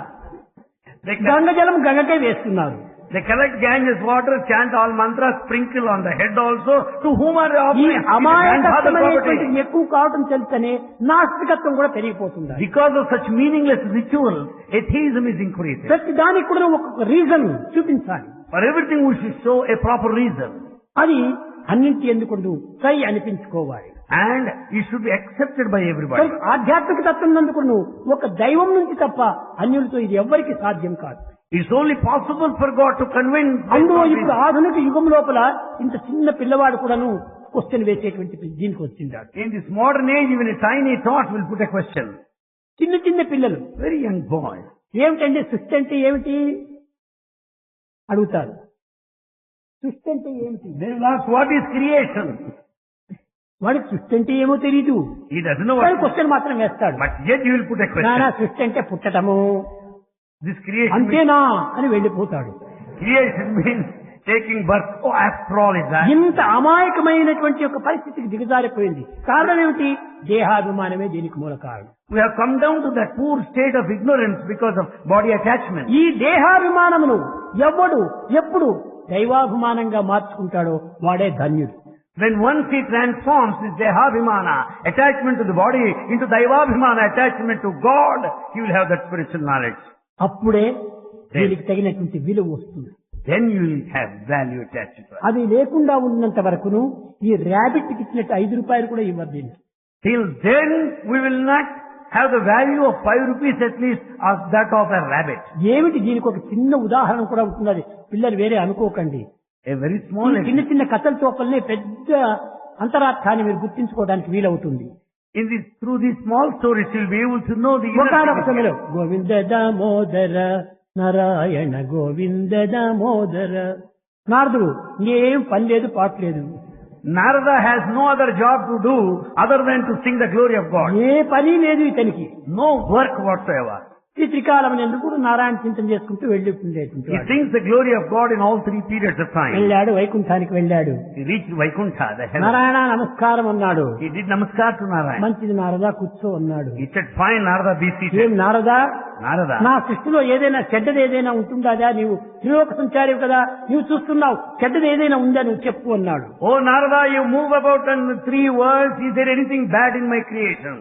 గంగ జలం గంగకే వేస్తున్నారు. They collect Ganges water, chant all mantras, sprinkle on the head also. To whom are they ఈ offering? అమాయకత్వమైనటువంటి ఎక్కువ కావటం చేస్తేనే నాస్తికత్వం కూడా పెరిగిపోతుంది. Because of such meaningless rituals, atheism is increasing. ప్రతి దానికి కూడా ఒక రీజన్ చూపించాలి. For everything we should show a proper reason. అది అన్నింటి ఎందుకు సై అనిపించుకోవాలి. And it should be accepted by everybody. ఆధ్యాత్మిక తత్వం నందుకు ఒక దైవం నుంచి తప్ప అన్యులతో ఇది ఎవ్వరికి సాధ్యం కాదు. It's only possible for God to convince. అందులో ఇప్పుడు ఆధునిక యుగం లోపల ఇంత చిన్న పిల్లవాడు కూడాను క్వశ్చన్ వేసేటువంటి దీనికి వచ్చిండాడు. In this modern age, even a tiny tot will put a question. చిన్న చిన్న పిల్లలు, Very young boy. ఏమిటంటే సృష్టి అంటే ఏమిటి అడుగుతారు. సృష్టి అంటే ఏమిటి? They will ask, what is creation? వాడికి సృష్టి అంటే ఏమో తెలీదు. He doesn't know what. Question మాత్రం వేస్తాడు. But yet you will put a నానా question. సృష్టి అంటే పుట్టటము This creation means, అంతేనా అని వెళ్ళిపోతాడు. creation means taking birth. Oh, after all is that. ఇంత అమాయకమైనటువంటి ఒక పరిస్థితికి దిగజారిపోయింది. కారణం ఏమిటి? దేహాభిమానమే దీనికి మూల కారణం. We have come down to that poor state of ignorance because of body attachment. ఈ దేహాభిమానమును ఎవడు ఎప్పుడు దైవాభిమానంగా మార్చుకుంటాడో వాడే ధన్యుడు. When once he transforms his dehabhimana, attachment to the body, into daivabhimana, attachment to God, he will have that spiritual knowledge. అప్పుడే దీనికి తగినటువంటి విలువ వస్తుంది. Then you will have value attached to it. అది లేకుండా ఉన్నంత వరకును ఈ ర్యాబిట్ కి ఇచ్చినట్టు 5 రూపాయలు కూడా ఇవ్వరు దీనికి. Till then, we will not have the value of 5 rupees at least as that of a rabbit. ఏమిటి దీనికి ఒక చిన్న ఉదాహరణ కూడా ఉంటున్నది. పిల్లలు వేరే అనుకోకండి. A very small ఈ చిన్న చిన్న కథల తోపల్నే పెద్ద అంతరార్థాన్ని మీరు గుర్తించుకోవడానికి వీలవుతుంది. through these small stories, you will be able to know the inner ఒకనొక secret. సమయంలో గోవింద దామోదర నారాయణ గోవింద దామోదర నారదుడు ఏం పని లేదు పాట లేదు. Narada has no other job to do other than to sing the glory of God. ఏ పని లేదు ఇతనికి. No work whatsoever. ఈ త్రికాలం ఎందుకు నారాయణ చింతన చేసుకుంటూ వెళ్ళిపోయేటువంటి He sings the glory of God in all 3 periods of time. వెళ్ళాడు, వైకుంఠానికి వెళ్ళాడు. He reached Vaikuntha, the heaven. Narayana నమస్కారం అన్నాడు. He did namaskar to Narayana. మంచిది నారదా కూర్చో అన్నాడు. He said, fine Narada, be ఏం seated. నారదా, Narada, నా సృష్టిలో ఏదైనా చెడ్డది ఏదైనా ఉంటుందా? నీవు త్రిలోక సంచారి కదా, నీవు చూస్తున్నావు, చెడ్డది ఏదైనా ఉందా నువ్వు చెప్పు అన్నాడు. oh Narada, you move about in the 3 worlds. Is there anything bad in my creation?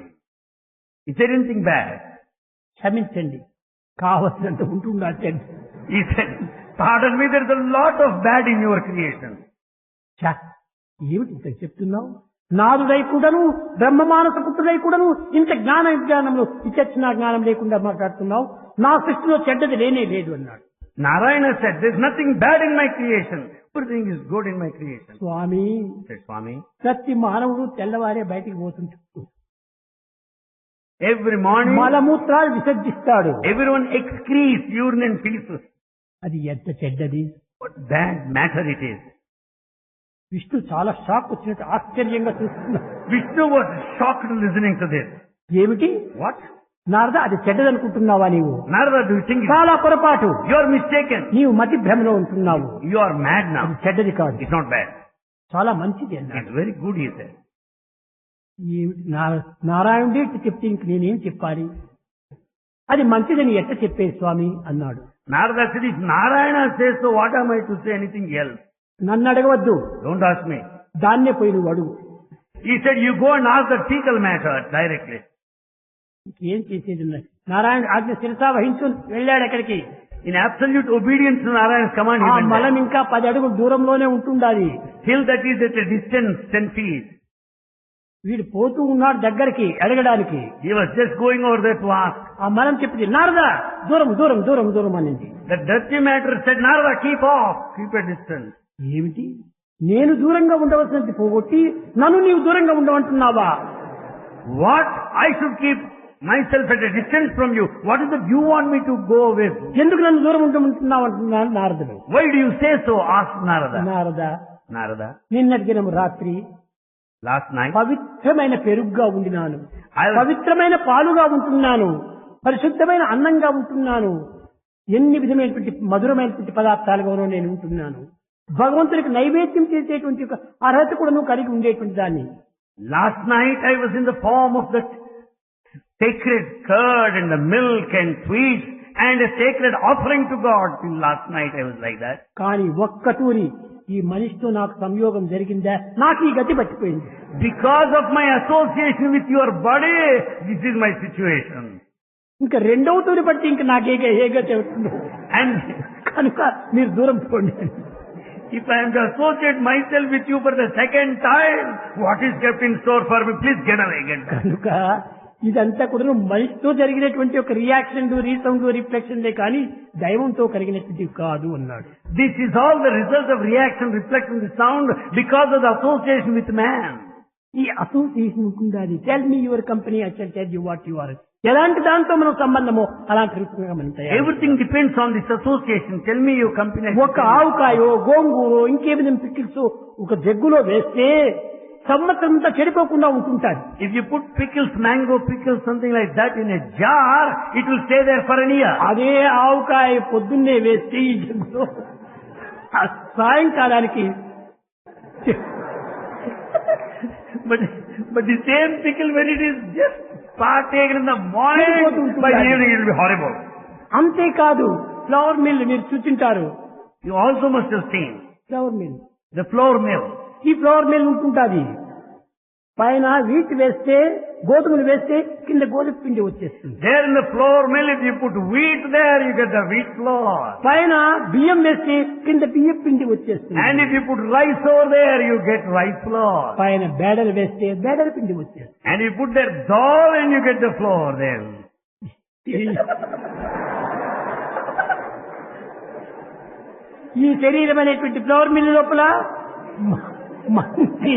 Is there anything bad? క్షమించండి, కావలసినంత ఉంటుందా చెడ్డ? He said, pardon me, there is a lot of bad in your creation. ఛ, ఏమిటి ఇంత చెప్తున్నావు? నాదుడై కూడాను బ్రహ్మమానస పుత్రుడై కూడాను ఇంత జ్ఞాన విజ్ఞానంలో విచక్షణ జ్ఞానం లేకుండా మాట్లాడుతున్నావు. నా సృష్టిలో చెడ్డది లేనే లేదు అన్నాడు. Narayana said, there is nothing bad in my creation. Everything is good in my creation. Swamy, He said, Swami, ప్రతి మానవుడు తెల్లవారే బయటికి పోతుంటాడు. every morning, మలమూత్రాలు విసర్జిస్తాడు. everyone excretes urine and feces. అది ఎంత చెడ్డది. What bad matter it is. Vishnu చాలా shock వచ్చినట్టు ఆశ్చర్యంగా చూస్తున్నాడు. Vishnu was shocked listening to this. ఏమిటి What? నారద, అది చెడ్డదనుకుంటున్నావా నీవు? Narada, do you think చాలా పొరపాటు. you are mistaken? నీవు మతి భ్రమలో ఉంటున్నావు. You are mad అది now. చెడ్డది కాదు, It's not bad. చాలా మంచిది అన్నాడు. It's very good, he said. ఏమిటి నారాయణుడే ఇట్లా చెప్తే ఇంక నేనేం చెప్పాలి? అది మంచిదని ఎట్ట చెప్పేది స్వామి అన్నాడు. Narada said, if Narayana says so, what am I to say anything else? నన్ను అడగవద్దు, Don't ask me. దాన్నే పోయి నువ్వు అడుగు. He said, you go and ask the fecal matter directly. ఏం చేసేది ఉన్నది? నారాయణ ఆజ్ఞ శిరసా వహించు వెళ్ళాడు ఎక్కడికి. In absolute obedience to Narayana's command, he ఆ went మలం there. ఇంకా 10 అడుగులు దూరంలోనే ఉంటుండాలి. Till that is at a distance 10 feet. వీడు పోతూ ఉన్నాడు దగ్గరికి అడగడానికి. He was just going over there to ask. ఆ మనం చెప్పింది నారదా దూరం దూరం దూరం దూరం అనింది. The dirty matter said, Narada, keep off, keep a distance. ఏమిటి నేను దూరంగా ఉండవలసినది పోగొట్టి నన్ను నీవు దూరంగా ఉండమంటున్నావా? What? I should keep myself at a distance from you. What is it you want me to go with? ఎందుకు నన్ను దూరం ఉండమంటున్నావు అంటున్నాను నారదుడు. Why do you say so? Asked Narada. Narada నిన్నటి దినం రాత్రి last night పవిత్రమైన పెరుగుగా ఉండినాను, I was- పవిత్రమైన పాలుగా ఉంటున్నాను, పరిశుద్ధమైన అన్నంగా ఉంటున్నాను, ఎన్ని విధమైనటువంటి మధురమైనటువంటి పదార్థాలుగానో నేను ఉంటున్నాను. భగవంతునికి నైవేద్యం చేసేటువంటి ఒక అర్హత కూడా నువ్వు కలిగి ఉండేటువంటి దాన్ని. Last night I was in the form of the sacred curd and the milk and sweets and a sacred offering to God. Till last night I was like that. కానీ ఒక్కటూరి ఈ మనిషితో నాకు సంయోగం జరిగిందా, నాకు ఈ గతి పట్టిపోయింది. Because of my association with your body, this is my situation. ఇంకా రెండవ తూరి బట్టి ఇంకా నాకేగా ఏ గతి అవుతుందో And కనుక మీరు దూరం పోండి. if I am to associate myself with you for the second time, what is kept in store for me? Please get away, get back. కనుక ఇదంతా కూడా మనిషితో జరిగినటువంటి ఒక రియాక్షన్ రీసౌండ్ రిఫ్లెక్షన్ కానీ దైవంతో కలిగినటువంటి కాదు అన్నాడు. This is all the result of reaction, reflection, the sound because of the association with man. ఈ అసోసియేషన్ ఉండాలి. Tell me your company, I shall tell you what you are. ఎలాంటి దాంతో మనం సంబంధమో అలాంటి రూపంగా మనం తయారు. Everything depends on this association. Tell me your company. ఒక ఆవుకాయో గోంగూరో ఇంకేమైనా పికిల్స్ ఒక జగ్గులో వేస్తే సంవత్సరం అంతా చెడిపోకుండా ఉంటుంటారు. If you put pickles, mango pickles, something like that in a jar, it will stay there for an year. అదే ఆవుకాయ పొద్దున్నే వేస్తే ఈ జగ్గులో ఆ సాయంకాలానికి But the same pickle, when it is just partaken in the morning, by the evening it will be horrible. అంతేకాదు flour mill మీరు చూసింటారు. You also must have seen flour mill, the flour mill. ఈ flour mill ఉంటుంటాది. పైన wheat వేస్తే గోధుమలు వేస్తే కింద గోధుమ పిండి వచ్చేస్తుంది. There in the flour mill, if you put wheat there, you get the wheat flour. పైన బియ్యం వేస్తే కింద బియ్యం పిండి వచ్చేస్తుంది. And if you put rice over there, you get rice flour. పైన బేడలు వేస్తే బేడల పిండి వచ్చేస్తుంది. And you put there dal and you get the flour then. ఈ శరీరం అనేటువంటి ఫ్లవర్ మిల్ లోపల మంచి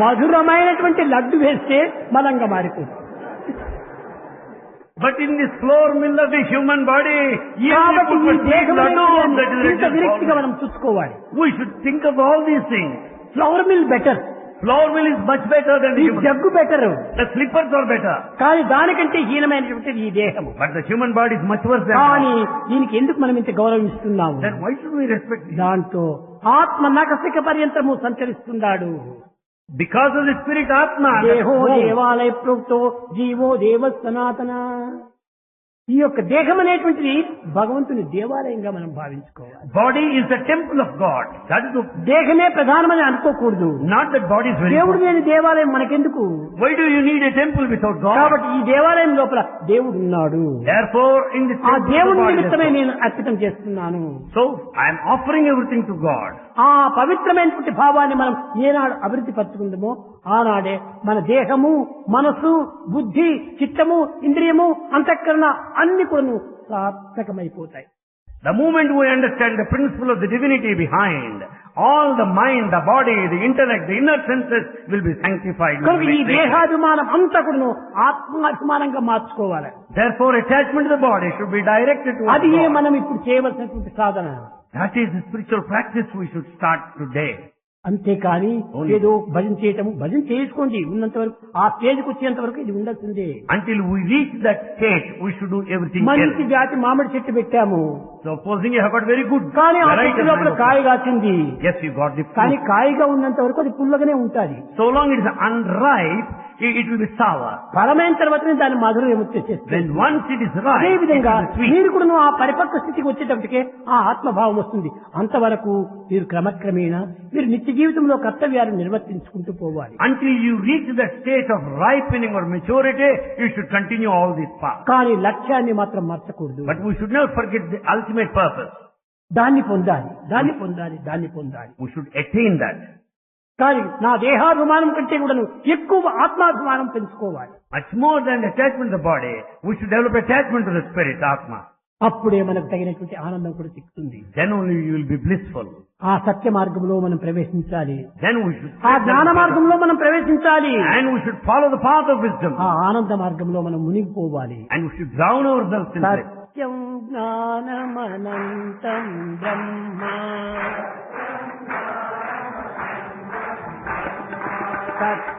మధురమైనటువంటి లడ్డు వేస్తే బలంగా మారిపోతుంది. But in this flour mill of the human body, కాబట్టి ఈ దేహం ఇంత విరక్తిగా we మనం చూసుకోవాలి. should think of all these things. Flour mill better, Flour mill is much better than the ఈ human. Jaggu better, The slippers are better. కానీ దానికంటే హీనమైనటువంటి ఈ దేహము. But the human body is much worse than కానీ that. దీనికి ఎందుకు మనం ఇంత గౌరవిస్తున్నాము? Then why should we respect it? దాంతో ఆత్మ నకసిక పర్యంతము సంచరిస్తున్నాడు. Because of the spirit Atma. దేహో that's who- దేవాలయ ప్రోక్తో జీవో దేవ సనాతన. ఈ యొక్క దేహం అనేటువంటిది భగవంతుని దేవాలయంగా మనం భావించుకోవాలి. Body is the temple of God. That is the, దేహమే ప్రధానమని అనుకోకూడదు. not that body is very దేవుడు important. లేని దేవాలయం మనకెందుకు? Why do you need a temple without God? కాబట్టి ఈ దేవాలయం లోపల దేవుడు ఉన్నాడు. Therefore, in the ఆ temple of దేవుడి the body, నిమిత్తమే there's God. నేను అర్పితం చేస్తున్నాను. So, I am offering everything to God. ఆ పవిత్రమైనటువంటి భావాన్ని మనం ఏనాడు అభివృద్ధి పరుచుకుందామో ఆనాడే మన దేహము, మనసు, బుద్ధి, చిత్తము, ఇంద్రియము, అంతఃకరణ అన్ని కూడా సార్థకమైపోతాయి. The moment we understand the principle of the divinity behind, all the mind, the body, the intellect, the inner senses will be sanctified. will కనుక be ఈ made sacred. దేహాభిమానం అంతా కూడా ఆత్మాభిమానంగా మార్చుకోవాలి. Therefore, attachment to the body should be directed to అది God. మనం ఇప్పుడు చేయవలసినటువంటి సాధన. That is the spiritual practice we should start today. అంతేకాని అవును. ఏదో భజన చేయటం, భజన చేసుకోండి ఉన్నంత వరకు, ఆ స్టేజ్కి వచ్చేంత వరకు ఇది ఉండాల్సిందే. Until we reach that state, we should do everything మంచి else. జాతి మామిడి చెట్టు పెట్టాము, Supposing you have got very good కానీ ఆ variety చెట్టు of లోపల mango. కాయ కాసింది. Yes, you got the కానీ fruit. కాయగా ఉన్నంత వరకు అది పుల్లగానే ఉంటుంది. So long it is unripe, it will be sour. ఫలమైన తర్వాతనే దాని మధురం వచ్చేసేస్తుంది. When once it is ripe, అదే it విధంగా will be sweet. మీరు కూడా ఆ పరిపక్వ స్థితికి వచ్చేటప్పటికే ఆ ఆత్మభావం వస్తుంది. అంతవరకు మీరు క్రమక్రమేణా మీరు నిత్య జీవితంలో కర్తవ్యాలను నిర్వర్తించుకుంటూ పోవాలి. Until you reach the state of ripening or maturity, you should continue all these paths. కానీ లక్ష్యాన్ని మాత్రం మర్చకూడదు. But we should never forget the ultimate purpose. దాన్ని పొందాలి, దాన్ని పొందాలి, దాన్ని పొందాలి. We should attain that. కానీ నా దేహాభిమానం కంటే కూడా ఎక్కువ ఆత్మాభిమానం పెంచుకోవాలి. Much more than attachment to the body, we should develop attachment to the spirit, Atma. అప్పుడే మనకు తగినటువంటి ఆనందం కూడా చిక్కుతుంది. Then only you will be blissful. ఆ సత్య మార్గంలో మనం ప్రవేశించాలి. Then we should ఆ జ్ఞాన మార్గంలో మనం ప్రవేశించాలి. and we should follow the path of wisdom. ఆ ఆనంద మార్గంలో మనం మునిగిపోవాలి. And we should drown ourselves in it. Satyam జ్ఞానమనంతం Brahma Satyam